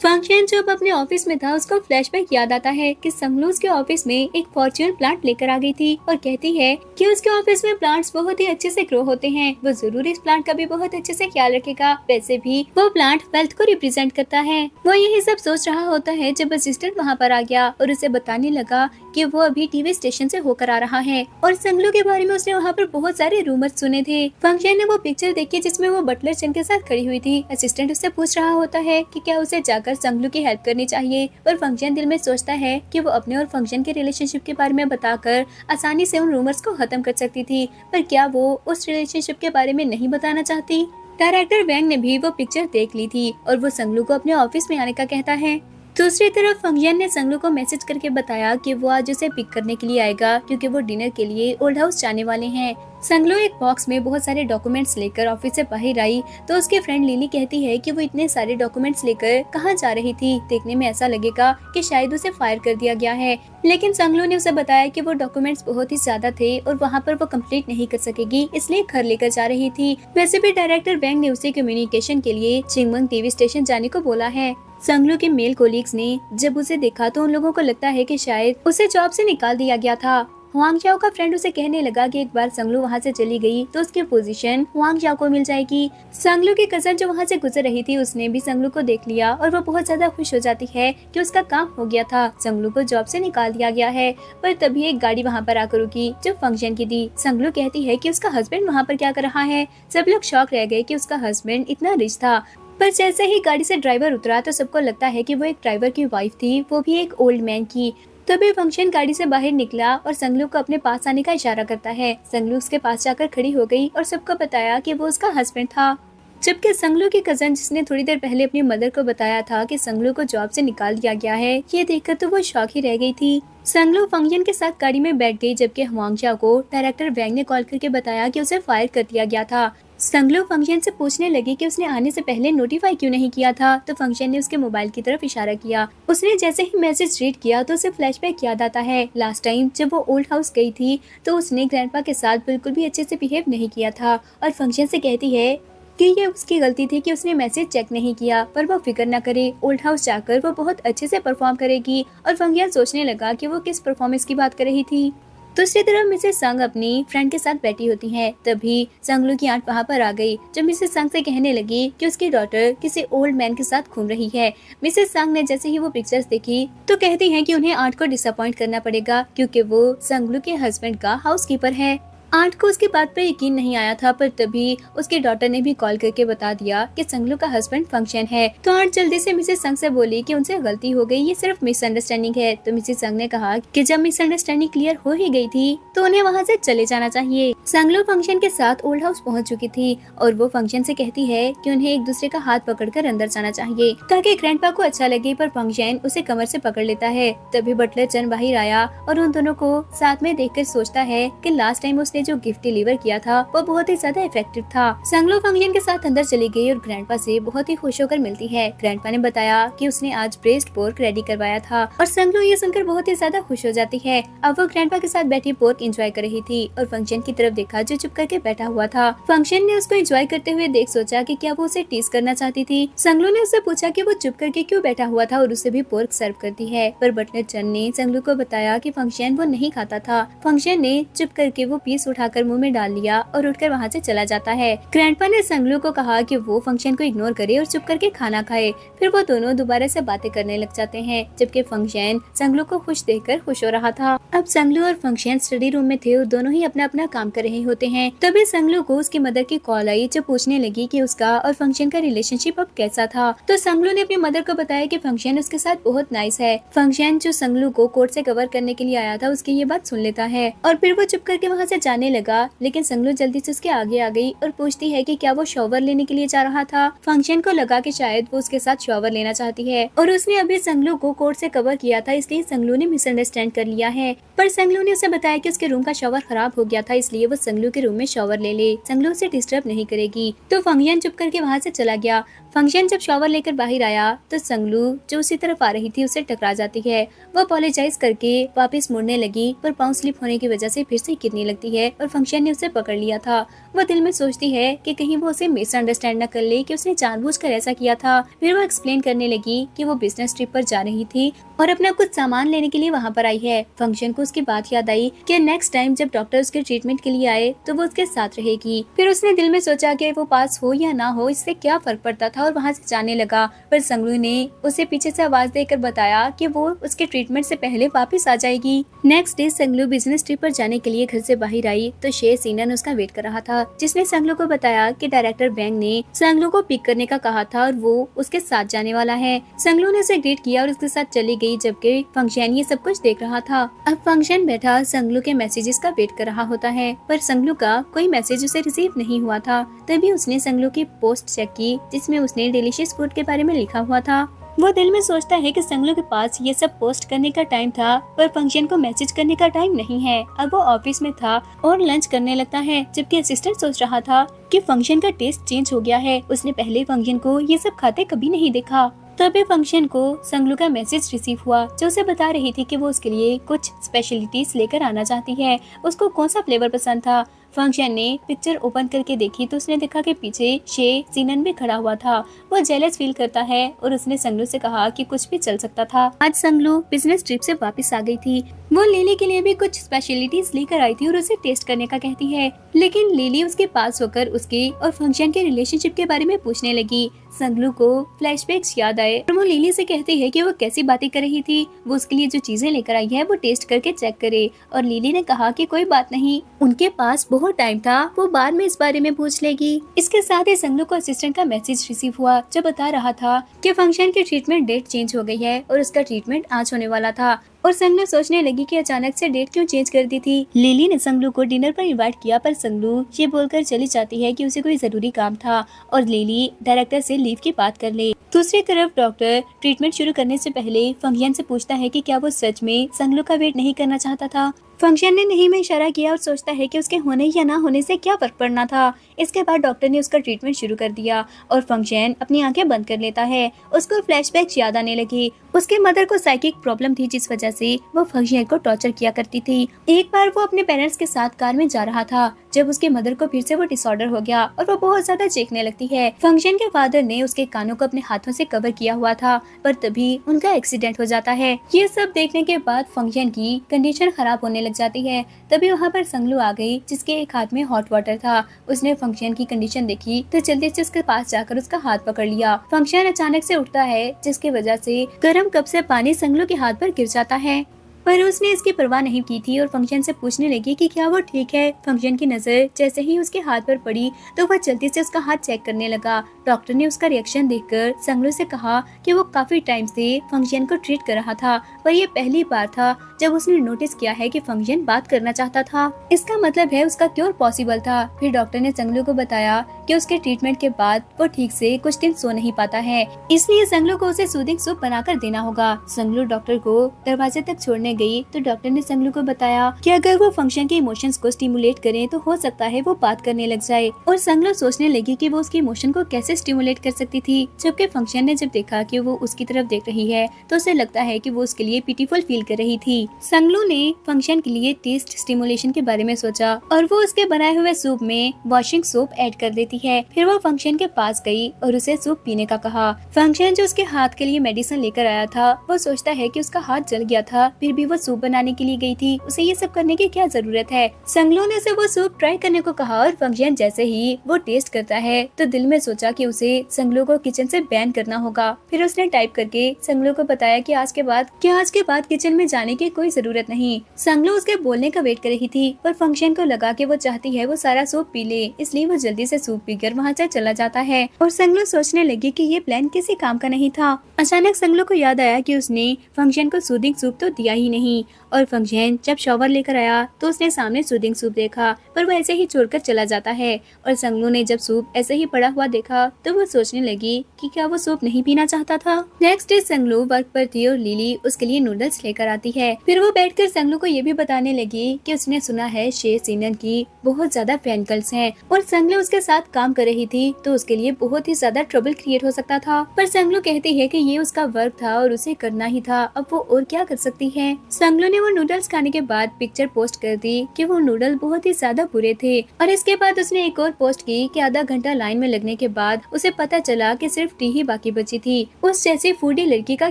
फंक्शन जब अपने ऑफिस में था उसको फ्लैशबैक याद आता है कि संगलू उसके ऑफिस में एक फॉर्च्यून प्लांट लेकर आ गई थी और कहती है कि उसके ऑफिस में प्लांट्स बहुत ही अच्छे से ग्रो होते हैं, वो जरूर इस प्लांट का भी बहुत अच्छे से ख्याल रखेगा, वैसे भी वो प्लांट वेल्थ को रिप्रेजेंट करता है। वो यही सब सोच रहा होता है जब असिस्टेंट वहाँ पर आ गया और उसे बताने लगा कि कि वो अभी टीवी स्टेशन से होकर आ रहा है और संगलू के बारे में उसने वहाँ पर बहुत सारे रूमर सुने थे। फंक्शन ने वो पिक्चर देखी जिसमें वो बटलर चंद के साथ खड़ी हुई थी। असिस्टेंट उससे पूछ रहा होता है कि क्या उसे जाकर संगलू की हेल्प करनी चाहिए, पर फंक्शन दिल में सोचता है कि वो अपने और फंक्शन के रिलेशनशिप के बारे में बताकर आसानी से उन रूमर्स को खत्म कर सकती थी, पर क्या वो उस रिलेशनशिप के बारे में नहीं बताना चाहती। डायरेक्टर वैंग ने भी वो पिक्चर देख ली थी और वो संगलू को अपने ऑफिस में आने का कहता है। दूसरी तरफ फंक्शन ने संगलू को मैसेज करके बताया कि वो आज उसे पिक करने के लिए आएगा क्योंकि वो डिनर के लिए ओल्ड हाउस जाने वाले हैं। संगलू एक बॉक्स में बहुत सारे डॉक्यूमेंट्स लेकर ऑफिस से बाहर आई तो उसकी फ्रेंड लिली कहती है कि वो इतने सारे डॉक्यूमेंट्स लेकर कहाँ जा रही थी। देखने में ऐसा लगेगा कि शायद उसे फायर कर दिया गया है, लेकिन संगलू ने उसे बताया कि वो डॉक्यूमेंट्स बहुत ही ज्यादा थे और वहाँ पर वो कंप्लीट नहीं कर सकेगी, इसलिए घर लेकर जा रही थी। वैसे भी डायरेक्टर वैंग ने उसे कम्युनिकेशन के लिए चिंगमंग टीवी स्टेशन जाने को बोला है। संगलू के मेल कोलीग्स ने जब उसे देखा तो उन लोगों को लगता है कि शायद उसे जॉब से निकाल दिया गया था। हुआंग झाओ का फ्रेंड उसे कहने लगा कि एक बार संगलू वहाँ से चली गई तो उसकी पोजीशन हुआंग झाओ को मिल जाएगी। संगलू की कजन जो वहाँ से गुजर रही थी उसने भी संगलू को देख लिया और वो बहुत ज्यादा खुश हो जाती है कि उसका काम हो गया था, संगलू को जॉब से निकाल दिया गया है। पर तभी एक गाड़ी वहाँ पर आकर रुकी जो फंक्शन की थी। संगलू कहती है कि उसका हस्बैंड वहाँ पर क्या कर रहा है। सब लोग शॉक रह गए कि उसका हस्बैंड इतना रिच था, पर जैसे ही गाड़ी से ड्राइवर उतरा तो सबको लगता है कि वो एक ड्राइवर की वाइफ थी, वो भी एक ओल्ड मैन की। तभी फंक्शन गाड़ी से बाहर निकला और संगलू को अपने पास आने का इशारा करता है। संगलू उसके पास जाकर खड़ी हो गई और सबको बताया कि वो उसका हस्बैंड था। जबकि संगलू की कजन जिसने थोड़ी देर पहले अपनी मदर को बताया था कि संगलू को जॉब से निकाल दिया गया है, ये देखकर तो वो शॉक ही रह गई थी। संगलू फंक्शन के साथ गाड़ी में बैठ गई जबकि हुआंग झाओ को डायरेक्टर वैंग ने कॉल करके बताया कि उसे फायर कर दिया गया था। संगलू फंक्शन से पूछने लगी कि उसने आने से पहले नोटिफाई क्यों नहीं किया था, तो फंक्शन ने उसके मोबाइल की तरफ इशारा किया। उसने जैसे ही मैसेज रीड किया तो उसे फ्लैशबैक याद आता है। लास्ट टाइम जब वो ओल्ड हाउस गई थी तो उसने ग्रैंडपा के साथ बिल्कुल भी अच्छे से बिहेव नहीं किया था और फंक्शन से कहती है कि ये उसकी गलती थी कि उसने मैसेज चेक नहीं किया, पर वो फिक्र न करे, ओल्ड हाउस जाकर वो बहुत अच्छे से परफॉर्म करेगी। और फंक्शन सोचने लगा कि वो किस परफॉर्मेंस की बात कर रही थी। दूसरी तरफ मिसेस संग अपनी फ्रेंड के साथ बैठी होती है। तभी संगलू की आंट वहाँ पर आ गई जो मिसेस संग से कहने लगी कि उसकी डॉटर किसी ओल्ड मैन के साथ घूम रही है। मिसेस संग ने जैसे ही वो पिक्चर्स देखी तो कहती है कि उन्हें आंट को डिसअपॉइंट करना पड़ेगा क्योंकि वो संगलू के हस्बैंड का हाउसकीपर है। आंट को उसकी बात पर यकीन नहीं आया था, पर तभी उसके डॉटर ने भी कॉल करके बता दिया कि संगलू का हस्बैंड फंक्शन है। तो आंट जल्दी से मिसेस संग से बोली कि उनसे गलती हो गई, ये सिर्फ मिसअंडरस्टैंडिंग है। तो मिसेस संग ने कहा कि जब मिसअंडरस्टैंडिंग क्लियर हो ही गई थी तो उन्हें वहाँ से चले जाना चाहिए। संगलू फंक्शन के साथ ओल्ड हाउस पहुँच चुकी थी और वो फंक्शन से कहती है कि उन्हें एक दूसरे का हाथ पकड़कर अंदर जाना चाहिए ताकि ग्रैंडपा को अच्छा लगे, पर फंक्शन उसे कमर से पकड़ लेता है। तभी बटलर चंद बाहर आया और उन दोनों को साथ में देखकर सोचता है कि लास्ट टाइम उसने जो गिफ्ट डिलीवर किया था वो बहुत ही ज्यादा इफेक्टिव था। संगलू फंक्शन के साथ अंदर चली गई और ग्रैंडपा से बहुत ही खुश होकर मिलती है। ग्रैंडपा ने बताया कि उसने आज ब्रेस्ट पोर्क रेडी करवाया था और संगलू ये सुनकर बहुत ही ज्यादा खुश हो जाती है। अब वो ग्रैंडपा के साथ बैठी पोर्क एंजॉय कर रही थी और फंक्शन की तरफ देखा जो चुप करके बैठा हुआ था। फंक्शन ने उसको एंजॉय करते हुए देख सोचा कि क्या वो उसे टीज करना चाहती थी। संगलू ने उससे पूछा कि वो चुप करके क्यों बैठा हुआ था और उसे भी पोर्क सर्व करती है, पर बटलर चंद ने संगलू को बताया कि फंक्शन वो नहीं खाता था। फंक्शन ने चुप करके वो पीस उठाकर मुंह में डाल लिया और उठकर वहाँ से चला जाता है। ग्रैंडपा ने संगलू को कहा कि वो फंक्शन को इग्नोर करे और चुप करके खाना खाए। फिर वो दोनों दोबारा से बातें करने लग जाते हैं जबकि फंक्शन संगलू को खुश देखकर खुश हो रहा था। अब संगलू और फंक्शन स्टडी रूम में थे और दोनों ही अपना अपना काम कर रहे होते हैं। तभी संगलू को उसकी मदर की कॉल आई जो पूछने लगी कि उसका और फंक्शन का रिलेशनशिप अब कैसा था। तो संगलू ने अपनी मदर को बताया कि फंक्शन उसके साथ बहुत नाइस है। फंक्शन जो संगलू को कोर्ट से कवर करने के लिए आया था उसकी ये बात सुन लेता है और फिर वो चुप करके वहाँ से जाने लगा, लेकिन संगलू जल्दी से उसके आगे आ गई और पूछती है कि क्या वो शॉवर लेने के लिए जा रहा था। फंक्शन को लगा कि शायद वो उसके साथ शॉवर लेना चाहती है और उसने अभी संगलू को कोर्ट से कवर किया था, इसलिए संगलू ने मिसअंडरस्टैंड कर लिया है। पर संगलू ने उसे बताया कि उसके रूम का शॉवर खराब हो गया था, इसलिए वो संगलू के रूम में शॉवर ले ले, संगलू उसे डिस्टर्ब नहीं करेगी। तो फंक्शन चुप करके वहाँ से चला गया। फंक्शन जब शॉवर लेकर बाहर आया तो संगलू जो उसी तरफ आ रही थी उससे टकरा जाती है। वो अपोलोजाइज करके वापस मुड़ने लगी पर पाँव स्लिप होने की वजह से फिर से गिरने लगती है है और फंक्शन ने उसे पकड़ लिया था। वो दिल में सोचती है कि कहीं वो उसे मिसअंडरस्टैंड न कर ले कि उसने जानबूझकर ऐसा किया था। फिर वो एक्सप्लेन करने लगी कि वो बिजनेस ट्रिप पर जा रही थी और अपना कुछ सामान लेने के लिए वहाँ पर आई है। फंक्शन को उसकी बात याद आई कि नेक्स्ट टाइम जब डॉक्टर उसके ट्रीटमेंट के लिए आए तो वो उसके साथ रहेगी। फिर उसने दिल में सोचा कि वो पास हो या ना हो इससे क्या फर्क पड़ता था और वहाँ से जाने लगा। पर संगलू ने उसे पीछे से आवाज देकर बताया कि वो उसके ट्रीटमेंट से पहले वापस आ जाएगी। नेक्स्ट डे संगलू बिजनेस ट्रिप पर जाने के लिए घर से बाहर आई तो शे सीनन उसका वेट कर रहा था, जिसने संगलू को बताया कि डायरेक्टर बैंग ने संगलू को पिक करने का कहा था और वो उसके साथ जाने वाला है। संगलू ने उसे ग्रीट किया और उसके साथ चली गई, जबकि फंक्शन ये सब कुछ देख रहा था। अब फंक्शन बैठा संगलू के मैसेजेस का वेट कर रहा होता है, पर संगलू का कोई मैसेज उसे रिसीव नहीं हुआ था। तभी उसने संगलू की पोस्ट चेक की जिसमें उसने डिलीशियस फूड के बारे में लिखा हुआ था। वो दिल में सोचता है कि संगलू के पास ये सब पोस्ट करने का टाइम था, पर फंक्शन को मैसेज करने का टाइम नहीं है। अब वो ऑफिस में था और लंच करने लगता है, जबकि असिस्टेंट सोच रहा था कि फंक्शन का टेस्ट चेंज हो गया है। उसने पहले फंक्शन को ये सब खाते कभी नहीं देखा। तभी फंक्शन को संगलू का मैसेज रिसीव हुआ जो उसे बता रही थी कि वो उसके लिए कुछ स्पेशलिटीज लेकर आना चाहती है। उसको कौन सा फ्लेवर पसंद था। फंक्शन ने पिक्चर ओपन करके देखी तो उसने देखा कि पीछे शे सीनन भी खड़ा हुआ था। वो जेलस फील करता है और उसने संगलू से कहा कि कुछ भी चल सकता था। आज संगलू बिजनेस ट्रिप से वापस आ गई थी। वो लिली के लिए भी कुछ स्पेशलिटीज लेकर आई थी और उसे टेस्ट करने का कहती है, लेकिन लिली उसके पास होकर उसके और फंक्शन के रिलेशनशिप के बारे में पूछने लगी। संगलू को फ्लैशबैक्स याद आए और वो लिली से कहती है कि वो कैसी बातें कर रही थी। वो उसके लिए जो चीजें लेकर आई है वो टेस्ट करके चेक करे, और लिली ने कहा कि कोई बात नहीं, उनके पास बहुत टाइम था, वो बाद में इस बारे में पूछ लेगी। इसके साथ ही संगलू को असिस्टेंट का मैसेज रिसीव हुआ जो बता रहा था कि फंक्शन की ट्रीटमेंट डेट चेंज हो गई है और उसका ट्रीटमेंट आज होने वाला था। और संगलू सोचने लगी कि अचानक से डेट क्यों चेंज कर दी थी। लिली ने संगलू को डिनर पर इनवाइट किया, पर संगलू ये बोलकर चली जाती है कि उसे कोई जरूरी काम था और लिली डायरेक्टर से लीव की बात कर ले। दूसरी तरफ डॉक्टर ट्रीटमेंट शुरू करने से पहले फंक्शन से पूछता है कि क्या वो सच में संगलू का वेट नहीं करना चाहता था। फंक्शन ने नहीं में इशारा किया और सोचता है कि उसके होने या ना होने से क्या फर्क पड़ना था। इसके बाद डॉक्टर ने उसका ट्रीटमेंट शुरू कर दिया और फंक्शन अपनी आंखें बंद कर लेता है। उसको फ्लैशबैक्स याद आने लगी। उसके मदर को साइकिक प्रॉब्लम थी जिस वजह से वो फंक्शन को टॉर्चर किया करती थी। एक बार वो अपने पेरेंट्स के साथ कार में जा रहा था जब उसके मदर को फिर से वो डिसऑर्डर हो गया और वो बहुत ज्यादा चीखने लगती है। फंक्शन के फादर ने उसके कानों को अपने हाथों से कवर किया हुआ था, पर तभी उनका एक्सीडेंट हो जाता है। ये सब देखने के बाद फंक्शन की कंडीशन खराब होने लग जाती है। तभी वहाँ पर संगलू आ गई जिसके एक हाथ में हॉट वाटर था। उसने फंक्शन की कंडीशन देखी तो जल्दी से उसके पास जाकर उसका हाथ पकड़ लिया। फंक्शन अचानक से उठता है जिसकी वजह से गर्म कप से पानी संगलू के हाथ पर गिर जाता है, पर उसने इसकी परवाह नहीं की थी और फंक्शन से पूछने लगी कि क्या वो ठीक है। फंक्शन की नजर जैसे ही उसके हाथ पर पड़ी तो वह जल्दी से उसका हाथ चेक करने लगा। डॉक्टर ने उसका रिएक्शन देखकर संगलू से कहा कि वो काफी टाइम से फंक्शन को ट्रीट कर रहा था, पर यह पहली बार था जब उसने नोटिस किया है कि फंक्शन बात करना चाहता था। इसका मतलब है उसका क्योर पॉसिबल था। फिर डॉक्टर ने संगलू को बताया कि उसके ट्रीटमेंट के बाद वो ठीक से कुछ दिन सो नहीं पाता है, इसलिए संगलू को उसे सूदिंग सूप बनाकर देना होगा। संगलू डॉक्टर को दरवाजे तक छोड़ने गई तो डॉक्टर ने संगलू को बताया कि अगर वो फंक्शन के इमोशंस को स्टिमुलेट करें तो हो सकता है वो बात करने लग जाए। और संगलू सोचने लगी कि वो उसके इमोशन को कैसे स्टिमुलेट कर सकती थी, जबकि फंक्शन ने जब देखा कि वो उसकी तरफ देख रही है तो उसे लगता है कि वो उसके लिए पिटीफुल फील कर रही थी। संगलू ने फंक्शन के लिए टेस्ट स्टिमुलेशन के बारे में सोचा और वो उसके बनाए हुए सूप में वॉशिंग सोप ऐड कर देती है। फिर वो फंक्शन के पास गई और उसे सूप पीने का कहा। फंक्शन जो उसके हाथ के लिए मेडिसिन लेकर आया था वो सोचता है कि उसका हाथ जल गया था, फिर भी वो सूप बनाने के लिए गई थी, उसे ये सब करने की क्या जरूरत है। संगलू ने उसे वो सूप ट्राई करने को कहा और फंक्शन जैसे ही वो टेस्ट करता है तो दिल में सोचा कि उसे संगलू को किचन से बैन करना होगा। फिर उसने टाइप करके संगलू को बताया कि आज के बाद किचन में जाने की कोई जरूरत नहीं। संगलू उसके बोलने का वेट कर रही थी, पर फंक्शन को लगा कि वो चाहती है वो सारा सूप पी ले, इसलिए वो जल्दी से सूप पीकर वहाँ से चला जाता है। और संगलू सोचने लगी कि ये प्लान किसी काम का नहीं था। अचानक संगलू को याद आया कि उसने फंक्शन को सूदिंग सूप तो दिया ही नहीं, और फंक्शन जब शॉवर लेकर आया तो उसने सामने सूदिंग सूप देखा, पर वो ऐसे ही छोड़कर चला जाता है। और संगलू ने जब सूप ऐसे ही पड़ा हुआ देखा तो वो सोचने लगी कि क्या वो सूप नहीं पीना चाहता था। नेक्स्ट डे संगलू वर्क पर थी और लिली उसके लिए नूडल्स लेकर आती है। फिर वो बैठकर संगलू को ये भी बताने लगी कि उसने सुना है शे सीनन की बहुत ज्यादा फैन गर्ल्स हैं और संगलू उसके साथ काम कर रही थी तो उसके लिए बहुत ही ज्यादा ट्रबल क्रिएट हो सकता था। पर संगलू कहती है कि ये उसका वर्क था और उसे करना ही था, अब वो और क्या कर सकती है। संगलू ने ने वो नूडल्स खाने के बाद पिक्चर पोस्ट कर दी कि वो नूडल बहुत ही ज्यादा बुरे थे। और इसके बाद उसने एक और पोस्ट की कि आधा घंटा लाइन में लगने के बाद उसे पता चला कि सिर्फ टी ही बाकी बची थी। उस जैसी फूडी लड़की का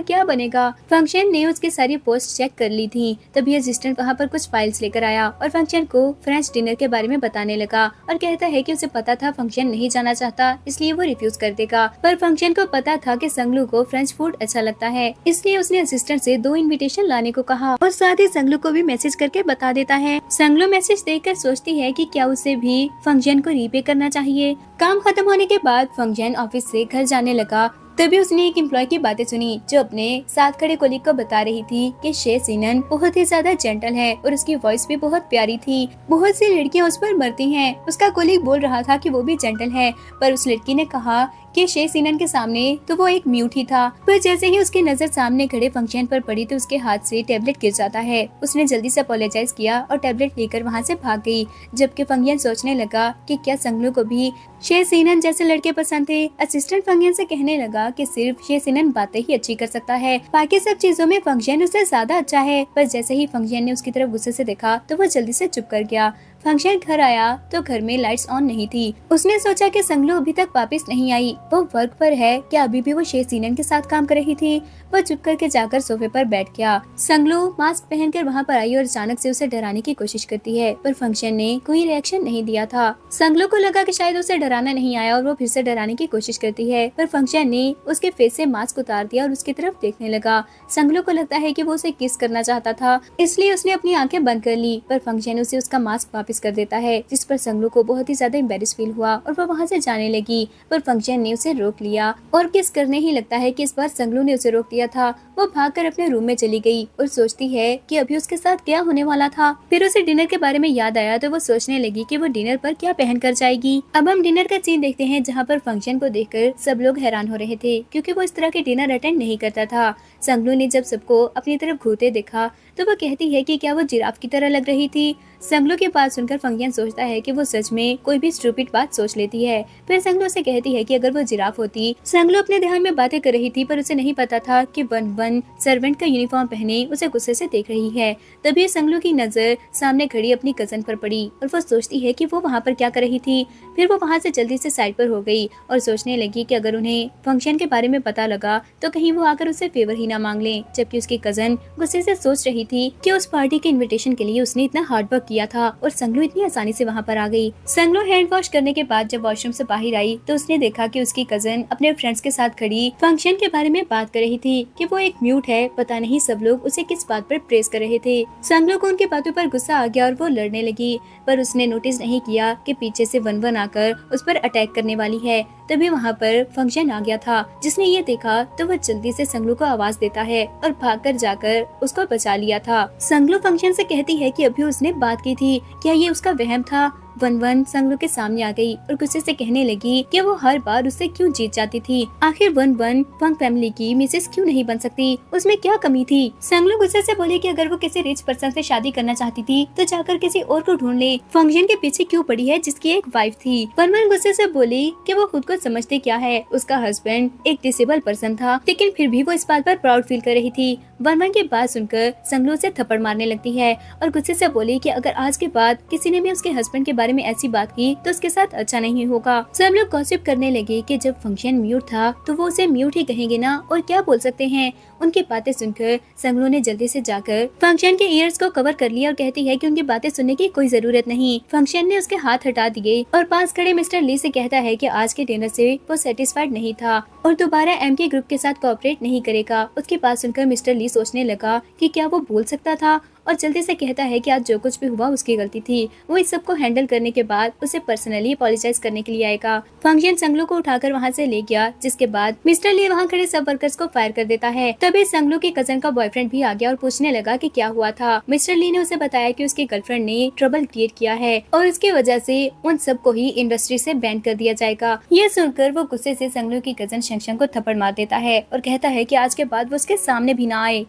क्या बनेगा। फंक्शन ने उसकी सारी पोस्ट चेक कर ली थी। तभी असिस्टेंट वहाँ पर कुछ फाइल्स लेकर आया और फंक्शन को फ्रेंच डिनर के बारे में बताने लगा और कहता है कि उसे पता था फंक्शन नहीं जाना चाहता, इसलिए वो रिफ्यूज कर देगा। पर फंक्शन को पता था कि संगलू को फ्रेंच फूड अच्छा लगता है, इसलिए उसने असिस्टेंट से 2 इनविटेशन लाने को कहा और साथ ही संगलू को भी मैसेज करके बता देता है। संगलू मैसेज देखकर सोचती है कि क्या उसे भी फंक्शन को रीपे करना चाहिए। काम खत्म होने के बाद फंक्शन ऑफिस से घर जाने लगा। तभी उसने एक एम्प्लॉय की बातें सुनी जो अपने साथ खड़े कोलीग को बता रही थी कि शे सिनन बहुत ही ज्यादा जेंटल है और उसकी वॉइस भी बहुत प्यारी थी। बहुत सी लड़कियां उस पर मरती हैं। उसका कोलीग बोल रहा था कि वो भी जेंटल है, पर उस लड़की ने कहा कि शे सिनन के सामने तो वो एक म्यूट ही था। पर जैसे ही उसकी नजर सामने खड़े फंक्शन पर पड़ी तो उसके हाथ से टैबलेट गिर जाता है। उसने जल्दी से अपोलोजाइज किया और टैबलेट लेकर वहाँ से भाग गई। जबकि फंक्शन सोचने लगा कि क्या संगलू को भी शे सिनन जैसे लड़के पसंद थे। असिस्टेंट फंक्शन से कहने लगा कि सिर्फ शे सिनन बातें ही अच्छी कर सकता है, बाकी सब चीजों में फंक्शन उससे ज्यादा अच्छा है। पर जैसे ही फंक्शन ने उसकी तरफ गुस्से से देखा तो वो जल्दी से चुप कर गया। फंक्शन घर आया तो घर में लाइट्स ऑन नहीं थी। उसने सोचा कि संगलू अभी तक वापस नहीं आई, वो वर्क पर है, क्या अभी भी वो शे सिनन के साथ काम कर रही थी। वो चुप करके जाकर सोफे पर बैठ गया। संगलू मास्क पहनकर वहाँ पर आई और अचानक से उसे डराने की कोशिश करती है, पर फंक्शन ने कोई रिएक्शन नहीं दिया था। संगलू को लगा कि शायद उसे डराना नहीं आया और वो फिर से डराने की कोशिश करती है, पर फंक्शन ने उसके फेस से मास्क उतार दिया और उसकी तरफ देखने लगा। संगलू को लगता है कि वो उसे किस करना चाहता था, इसलिए उसने अपनी आंखें बंद कर ली, पर फंक्शन उसे उसका मास्क वापस कर देता है, जिस पर संगलू को बहुत ही ज्यादा एम्बैरेस फील हुआ और वो वहाँ से जाने लगी। पर फंक्शन ने उसे रोक लिया और किस करने ही लगता है कि इस बार संगलू ने उसे रोक दिया था। वो भागकर अपने रूम में चली गई और सोचती है कि अभी उसके साथ क्या होने वाला था। फिर उसे डिनर के बारे में याद आया तो वो सोचने लगी कि वो डिनर पर क्या पहन कर जाएगी। अब हम डिनर का सीन देखते हैं जहाँ पर फंक्शन को देखकर सब लोग हैरान हो रहे थे, क्योंकि वो इस तरह के डिनर अटेंड नहीं करता था। संगलू ने जब सबको अपनी तरफ घूरते देखा तो वो कहती है कि क्या वो जिराफ की तरह लग रही थी। संगलू की बात सुनकर फंक्शन सोचता है कि वो सच में कोई भी स्टूपिड बात सोच लेती है। फिर संगलू से कहती है कि अगर वो जिराफ होती। संगलू अपने ध्यान में बातें कर रही थी, पर उसे नहीं पता था कि वन वन सर्वेंट का यूनिफॉर्म पहने उसे गुस्से से देख रही है। तभी संगलू की नजर सामने खड़ी अपनी कजन पर पड़ी और वो सोचती है कि वो वहाँ पर क्या कर रही थी। फिर वो वहाँ से जल्दी से साइड पर हो गई और सोचने लगी कि अगर उन्हें फंक्शन के बारे में पता लगा तो कहीं वो आकर उसे फेवर ही ना मांग ले। जबकि उसकी कजन गुस्से से सोच रही थी कि उस पार्टी के इनविटेशन के लिए उसने इतना हार्ड वर्क किया था और संगलू इतनी आसानी से वहाँ पर आ गई। संगलू हैंड वॉश करने के बाद जब वॉशरूम से बाहर आई तो उसने देखा कि उसकी कजन अपने फ्रेंड्स के साथ खड़ी फंक्शन के बारे में बात कर रही थी कि वो एक म्यूट है। पता नहीं सब लोग उसे किस बात पर प्रेस कर रहे थे। संगलू को उनकी बातों पर गुस्सा आ गया और वो लड़ने लगी, पर उसने नोटिस नहीं किया कि पीछे से वन वन आकर उस पर अटैक करने वाली है। तभी वहाँ पर फंक्शन आ गया था। जिसने ये देखा तो वह जल्दी से संगलू को आवाज देता है और भागकर जाकर उसको बचा लिया था। संगलू फंक्शन से कहती है कि अभी उसने बात की थी, क्या ये उसका वहम था। वन वन संगलू के सामने आ गई और गुस्से से कहने लगी कि वो हर बार उससे क्यों जीत जाती थी। आखिर वन वन फंग फैमिली की मिसेस क्यों नहीं बन सकती, उसमें क्या कमी थी। संगलू गुस्से से बोली कि अगर वो किसी रिच पर्सन से शादी करना चाहती थी तो जाकर किसी और को ढूंढ ले, फंक्शन के पीछे क्यों पड़ी है जिसकी एक वाइफ थी। वन वन गुस्से से बोली कि वो खुद को समझते क्या है, उसका हस्बैंड एक डिसेबल पर्सन था, लेकिन फिर भी वो इस बात पर प्राउड फील कर रही थी। वन वन की बात सुनकर संगलू से थप्पड़ मारने लगती है और गुस्से से बोली कि अगर आज के बाद किसी ने भी उसके हस्बैंड के बारे में ऐसी बात की तो उसके साथ अच्छा नहीं होगा। सब लोग गॉसिप करने लगे कि जब फंक्शन म्यूट था तो वो उसे म्यूट ही कहेंगे ना, और क्या बोल सकते हैं। उनकी बातें सुनकर संगलू ने जल्दी से जाकर फंक्शन के ईयर्स को कवर कर लिया और कहती है कि उनकी बातें सुनने की कोई जरूरत नहीं। फंक्शन ने उसके हाथ हटा दिए और पास खड़े मिस्टर ली से कहता है कि आज के डिनर से वो सेटिस्फाइड नहीं था और दोबारा एमके ग्रुप के साथ कोऑपरेट नहीं करेगा। उसकी बात सुनकर मिस्टर ली सोचने लगा कि क्या वो बोल सकता था और जल्दी से कहता है कि आज जो कुछ भी हुआ उसकी गलती थी। वो इस सब को हैंडल करने के बाद उसे पर्सनली अपोलोजाइज करने के लिए आएगा। फंक्शन संगलू को उठाकर वहाँ से ले गया, जिसके बाद मिस्टर ली वहाँ खड़े सब वर्कर्स को फायर कर देता है। तभी संगलू की कजन का बॉयफ्रेंड भी आ गया और पूछने लगा कि क्या हुआ था। मिस्टर ली ने उसे बताया कि उसकी गर्लफ्रेंड ने ट्रबल क्रिएट किया है और इसकी वजह से उन सबको ही इंडस्ट्री से बैन कर दिया जाएगा। ये सुनकर वो गुस्से से संगलू की कजन शंशंग को थप्पड़ मार देता है और कहता है कि आज के बाद वो उसके सामने भी ना आए।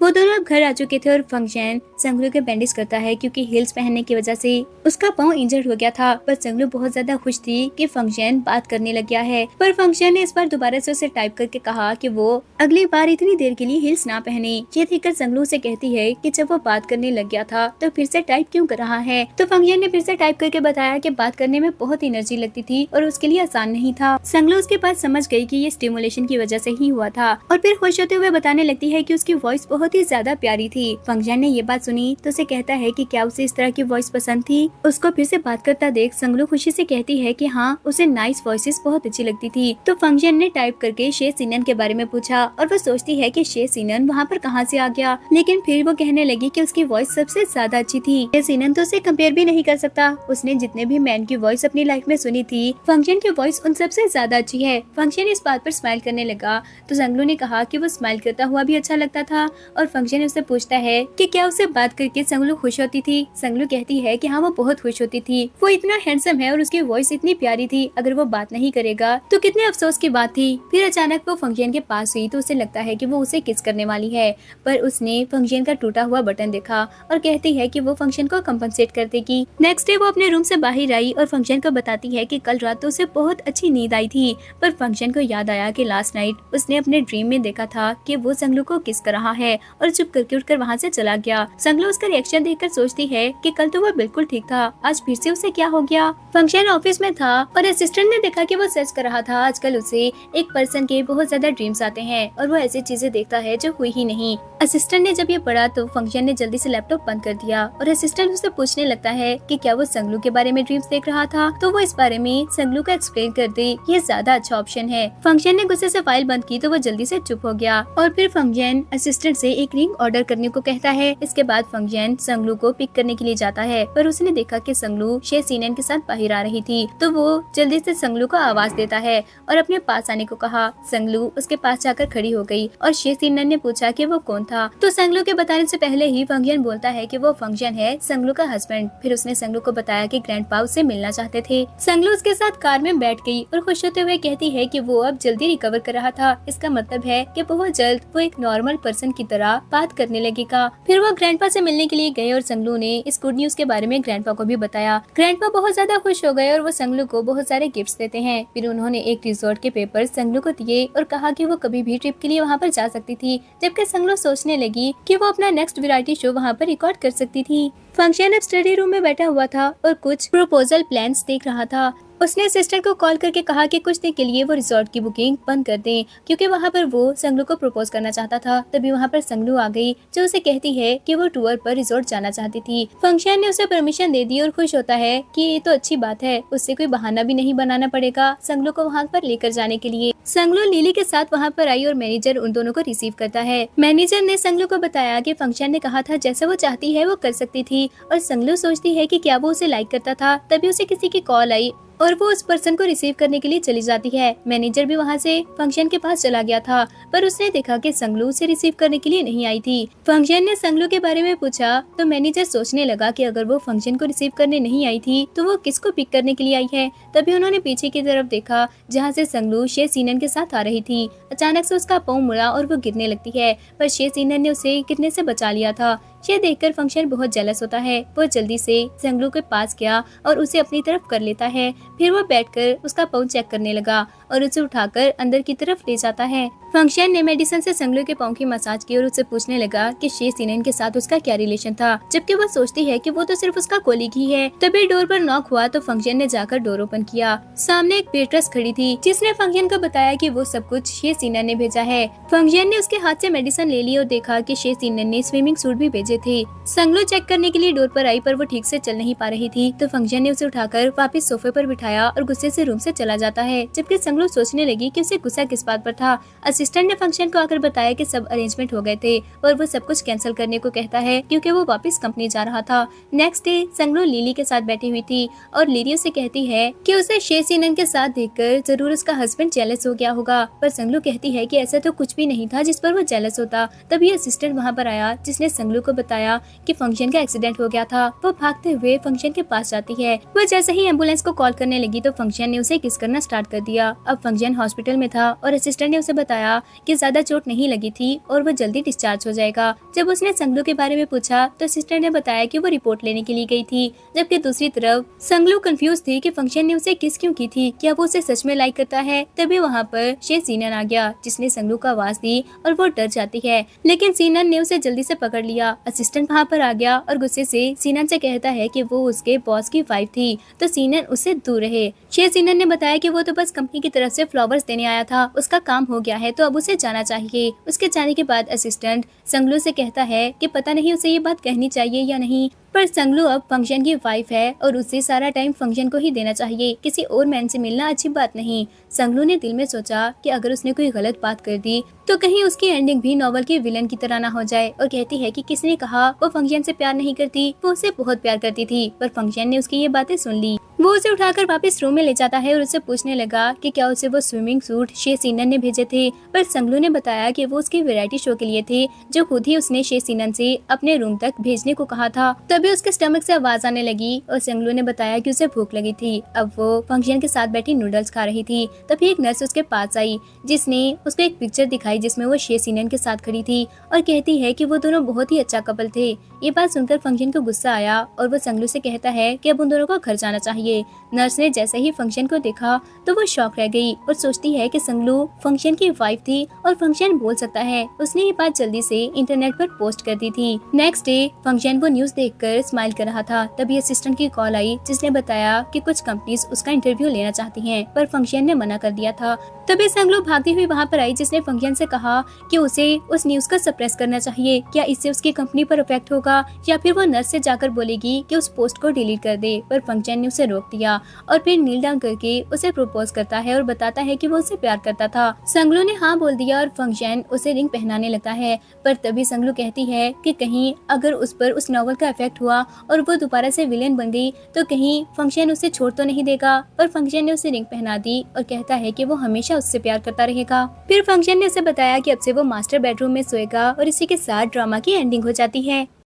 वो दोनों अब घर आ चुके थे और फंक्शन संगलू के बैंडेज करता है क्योंकि हील्स पहनने की वजह से उसका पाँव इंजर्ड हो गया था। पर संगलू बहुत ज्यादा खुश थी कि फंक्शन बात करने लग गया है। पर फंक्शन ने इस बार दोबारा से उसे टाइप करके कहा कि वो अगली बार इतनी देर के लिए हील्स ना पहने। ये देखकर संगलू से कहती है कि जब वो बात करने लग गया था तो फिर से टाइप क्यों कर रहा है। तो फंक्शन ने फिर से टाइप करके बताया कि बात करने में बहुत एनर्जी लगती थी और उसके लिए आसान नहीं था। संगलू उसके पास समझ गई कि ये स्टिमुलेशन की वजह से ही हुआ था और फिर खुश होते हुए बताने लगती है कि उसकी वॉइस बहुत ही ज्यादा प्यारी थी। फंक्शन ने ये बात सुनी तो उसे कहता है कि क्या उसे इस तरह की वॉइस पसंद थी। उसको फिर से बात करता देख संगलू खुशी से कहती है कि हाँ, उसे नाइस वॉइसेस बहुत अच्छी लगती थी। तो फंक्शन ने टाइप करके शे सिनन के बारे में पूछा और वो सोचती है कि शे सिनन वहाँ पर कहाँ से आ गया, लेकिन फिर वो कहने लगी कि उसकी वॉइस सबसे ज्यादा अच्छी थी। शे सिनन तो उसे कंपेयर भी नहीं कर सकता। उसने जितने भी मैन की वॉइस अपनी लाइफ में सुनी थी, फंक्शन की वॉइस उन सबसे ज्यादा अच्छी है। फंक्शन इस बात पर स्माइल करने लगा तो संगलू ने कहा कि वो स्माइल करता हुआ भी अच्छा लगता था और फंक्शन उससे पूछता है कि क्या उसे बात करके संगलू खुश होती थी। संगलू कहती है कि हाँ, वो बहुत खुश होती थी। वो इतना हैंडसम है और उसकी वॉइस इतनी प्यारी थी, अगर वो बात नहीं करेगा तो कितने अफसोस की बात थी। फिर अचानक वो फंक्शन के पास हुई तो उसे लगता है कि वो उसे किस करने वाली है, पर उसने फंक्शन का टूटा हुआ बटन देखा और कहती है कि वो फंक्शन को कंपनसेट कर देगी। नेक्स्ट डे वो अपने रूम से बाहर आई और फंक्शन को बताती है कि कल रात तो उसे बहुत अच्छी नींद आई थी, पर फंक्शन को याद आया कि लास्ट नाइट उसने अपने ड्रीम में देखा था कि वो संगलू को किस कर रहा है और चुप करके उठकर वहाँ से चला गया। संगलू उसका रिएक्शन देखकर सोचती है कि कल तो वो बिल्कुल ठीक था, आज फिर से उसे क्या हो गया। फंक्शन ऑफिस में था और असिस्टेंट ने देखा कि वो सर्च कर रहा था। आजकल उसे एक पर्सन के बहुत ज्यादा ड्रीम्स आते हैं और वो ऐसी चीजें देखता है जो हुई ही नहीं। असिस्टेंट ने जब ये पढ़ा तो फंक्शन ने जल्दी से लैपटॉप बंद कर दिया और असिस्टेंट उससे पूछने लगता है कि क्या वो संगलू के बारे में ड्रीम्स देख रहा था, तो वो इस बारे में संगलू को एक्सप्लेन कर दे, ये ज्यादा अच्छा ऑप्शन है। फंक्शन ने गुस्से से फाइल बंद की तो वो जल्दी से चुप हो गया और फिर फंक्शन असिस्टेंट से एक रिंग ऑर्डर करने को कहता है। इसके बाद फंक्शन संगलू को पिक करने के लिए जाता है, पर उसने देखा कि संगलू शे सिनन के साथ बाहर आ रही थी, तो वो जल्दी से संगलू को आवाज देता है और अपने पास आने को कहा। संगलू उसके पास जाकर खड़ी हो गई और शे सिनन ने पूछा कि वो कौन था, तो संगलू के बताने से पहले ही फंक्शन बोलता है कि वो फंक्शन है संगलू का हस्बैंड। फिर उसने संगलू को बताया कि ग्रैंडपा उससे मिलना चाहते थे। संगलू उसके साथ कार में बैठ गई और खुश होते हुए कहती है कि वो अब जल्दी रिकवर कर रहा था। इसका मतलब है कि बहुत जल्द वो एक नॉर्मल पर्सन की तरह बात करने लगेगा। फिर वो ग्रैंडपा से मिलने के लिए गए और संगलू ने इस गुड न्यूज के बारे में ग्रैंडपा को भी बताया। ग्रैंडपा बहुत ज्यादा खुश हो गए और वो संगलू को बहुत सारे गिफ्ट्स देते हैं। फिर उन्होंने एक रिजॉर्ट के पेपर संगलू को दिए और कहा कि वो कभी भी ट्रिप के लिए वहाँ पर जा सकती थी, जबकि संगलू सोचने लगी कि वो अपना नेक्स्ट वैरायटी शो वहाँ पर रिकॉर्ड कर सकती थी। फंक्शन अब स्टडी रूम में बैठा हुआ था और कुछ प्रपोजल प्लान्स देख रहा था। उसने असिस्टेंट को कॉल करके कहा कि कुछ दिन के लिए वो रिजॉर्ट की बुकिंग बंद कर दें, क्योंकि वहाँ पर वो संगलू को प्रपोज करना चाहता था। तभी वहाँ पर संगलू आ गई जो उसे कहती है कि वो टूर पर रिजॉर्ट जाना चाहती थी। फंक्शन ने उसे परमिशन दे दी और खुश होता है कि ये तो अच्छी बात है, उससे कोई बहाना भी नहीं बनाना पड़ेगा संगलू को वहाँ पर लेकर जाने के लिए। संगलू लिली के साथ वहाँ पर आई और मैनेजर उन दोनों को रिसीव करता है। मैनेजर ने संगलू को बताया कि फंक्शन ने कहा था जैसा वो चाहती है वो कर सकती थी, और संगलू सोचती है कि क्या वो उसे लाइक करता था। तभी उसे किसी की कॉल आई और वो उस पर्सन को रिसीव करने के लिए चली जाती है। मैनेजर भी वहाँ से फंक्शन के पास चला गया था, पर उसने देखा कि संगलू उसे रिसीव करने के लिए नहीं आई थी। फंक्शन ने संगलू के बारे में पूछा तो मैनेजर सोचने लगा कि अगर वो फंक्शन को रिसीव करने नहीं आई थी तो वो किसको पिक करने के लिए आई है। तभी उन्होंने पीछे की तरफ देखा जहाँ से संगलू शे सिनन के साथ आ रही थी। अचानक से उसका पाँव मुड़ा और वो गिरने लगती है, पर शे सिनन ने उसे गिरने से बचा लिया था। ये देखकर फंक्शन बहुत जेलस होता है। वो जल्दी से संगलू के पास गया और उसे अपनी तरफ कर लेता है। फिर वो बैठकर उसका पाँव चेक करने लगा और उसे उठाकर अंदर की तरफ ले जाता है। फंक्शन ने मेडिसिन से संगलू के पाँव की मसाज की और उससे पूछने लगा कि शे सिनन के साथ उसका क्या रिलेशन था, जबकि वो सोचती है कि वो तो सिर्फ उसका कोलीग ही है। तभी डोर पर नॉक हुआ तो फंक्शन ने जाकर डोर ओपन किया। सामने एक वेट्रेस खड़ी थी जिसने फंक्शन को बताया कि वो सब कुछ शे सिनन ने भेजा है। फंक्शन ने उसके हाथ से मेडिसिन ले ली और देखा कि शे सिनन ने स्विमिंग सूट भी भेजे थे। संगलू चेक करने के लिए डोर पर आई, पर वो ठीक से चल नहीं पा रही थी, तो फंक्शन ने उसे उठाकर वापस सोफे पर बिठाया और गुस्से से रूम से चला जाता है। जबकि संगलू सोचने लगी कि उसे गुस्सा किस बात पर था। असिस्टेंट ने फंक्शन को आकर बताया कि सब अरेंजमेंट हो गए थे और वो सब कुछ कैंसिल करने को कहता है क्योंकि वो वापस कंपनी जा रहा था। नेक्स्ट डे संगलू लिली के साथ बैठी हुई थी और लिली उसे कहती है कि उसे शे सिनन के साथ देखकर जरूर उसका हस्बैंड जेलस हो गया होगा, पर संगलू कहती है कि ऐसा तो कुछ भी नहीं था जिस पर वो जेलस होता। तभी असिस्टेंट वहाँ पर आया जिसने संगलू को बताया कि फंक्शन का एक्सीडेंट हो गया था। वो भागते हुए फंक्शन के पास जाती है। वो जैसे ही एम्बुलेंस को कॉल करने करने लगी तो फंक्शन ने उसे किस करना स्टार्ट कर दिया। अब फंक्शन हॉस्पिटल में था और असिस्टेंट ने उसे बताया कि ज्यादा चोट नहीं लगी थी और वो जल्दी डिस्चार्ज हो जाएगा। जब उसने संगलू के बारे में पूछा तो असिस्टेंट ने बताया कि वो रिपोर्ट लेने के लिए गई थी, जबकि दूसरी तरफ संगलू कंफ्यूज थी कि फंक्शन ने उसे किस क्यों की थी, क्या वो उसे सच में लाइक करता है। तभी वहाँ पर शेख सीनन आ गया जिसने संगलू को आवाज दी और वो डर जाती है, लेकिन सीनन ने उसे जल्दी से पकड़ लिया। असिस्टेंट वहाँ पर आ गया और गुस्से से सीनन से कहता है कि वो उसके बॉस की वाइफ थी तो सीनन उससे दूर रहे। शेख सीनन ने बताया कि वो तो बस कंपनी की तरफ से फ्लावर्स देने आया था, उसका काम हो गया है तो अब उसे जाना चाहिए। उसके जाने के बाद असिस्टेंट संगलू से कहता है कि पता नहीं उसे ये बात कहनी चाहिए या नहीं, पर संगलू अब फंक्शन की वाइफ है और उसे सारा टाइम फंक्शन को ही देना चाहिए, किसी और मैन से मिलना अच्छी बात नहीं। संगलू ने दिल में सोचा कि अगर उसने कोई गलत बात कर दी तो कहीं उसकी एंडिंग भी नॉवल के विलन की तरह ना हो जाए, और कहती है कि किसने कहा वो फंक्शन से प्यार नहीं करती, वो उसे बहुत प्यार करती थी। पर फंक्शन ने उसकी ये बातें सुन ली। वो उसे उठाकर वापस रूम में ले जाता है और उससे पूछने लगा कि क्या उसे वो स्विमिंग सूट शेख सीनन ने भेजे थे, पर संगलू ने बताया कि वो उसके वैरायटी शो के लिए थे जो खुद ही उसने शेख सीनन से अपने रूम तक भेजने को कहा था। तभी उसके स्टमक से आवाज आने लगी और संगलू ने बताया कि उसे भूख लगी थी। अब वो फंक्शन के साथ बैठी नूडल्स खा रही थी। तभी एक नर्स उसके पास आई जिसने उसको एक पिक्चर दिखाई जिसमें वो शेख सीनन के साथ खड़ी थी और कहती है कि वो दोनों बहुत ही अच्छा कपल थे। ये बात सुनकर फंक्शन को गुस्सा आया और वो संगलू से कहता है कि अब उन दोनों को घर जाना चाहिए। नर्स ने जैसे ही फंक्शन को देखा तो वो शॉक रह गई और सोचती है कि संगलू फंक्शन की वाइफ थी और फंक्शन बोल सकता है। उसने ये बात जल्दी से इंटरनेट पर पोस्ट कर दी थी। नेक्स्ट डे फंक्शन वो न्यूज देखकर स्माइल कर रहा था। तभी असिस्टेंट की कॉल आई जिसने बताया कि कुछ कंपनीज उसका इंटरव्यू लेना चाहती हैं, पर फंक्शन ने मना कर दिया था। तभी संगलू भागती हुई वहाँ पर आई जिसने फंक्शन से कहा कि उसे उस न्यूज को सप्रेस करना चाहिए, क्या इससे उसकी कंपनी पर इफेक्ट होगा, या फिर वो नर्स से जाकर बोलेगी कि उस पोस्ट को डिलीट कर दे। पर फंक्शन ने उसे रोक दिया और फिर नील डाउन करके उसे प्रपोज करता है और बताता है कि वो उसे प्यार करता था। संगलू ने हाँ बोल दिया और फंक्शन उसे रिंग पहनाने लगता है। पर तभी संगलू कहती है कि कहीं अगर उस पर उस नॉवल का इफेक्ट हुआ और वो दोबारा से विलेन बन गई तो कहीं फंक्शन उसे छोड़ तो नहीं देगा। पर फंक्शन ने उसे रिंग पहना दी और कहता है कि वो हमेशा उससे प्यार करता रहेगा। फिर फंक्शन ने उसे बताया कि अब से वो मास्टर बेडरूम में सोएगा और इसी के साथ ड्रामा की एंडिंग हो जाती है।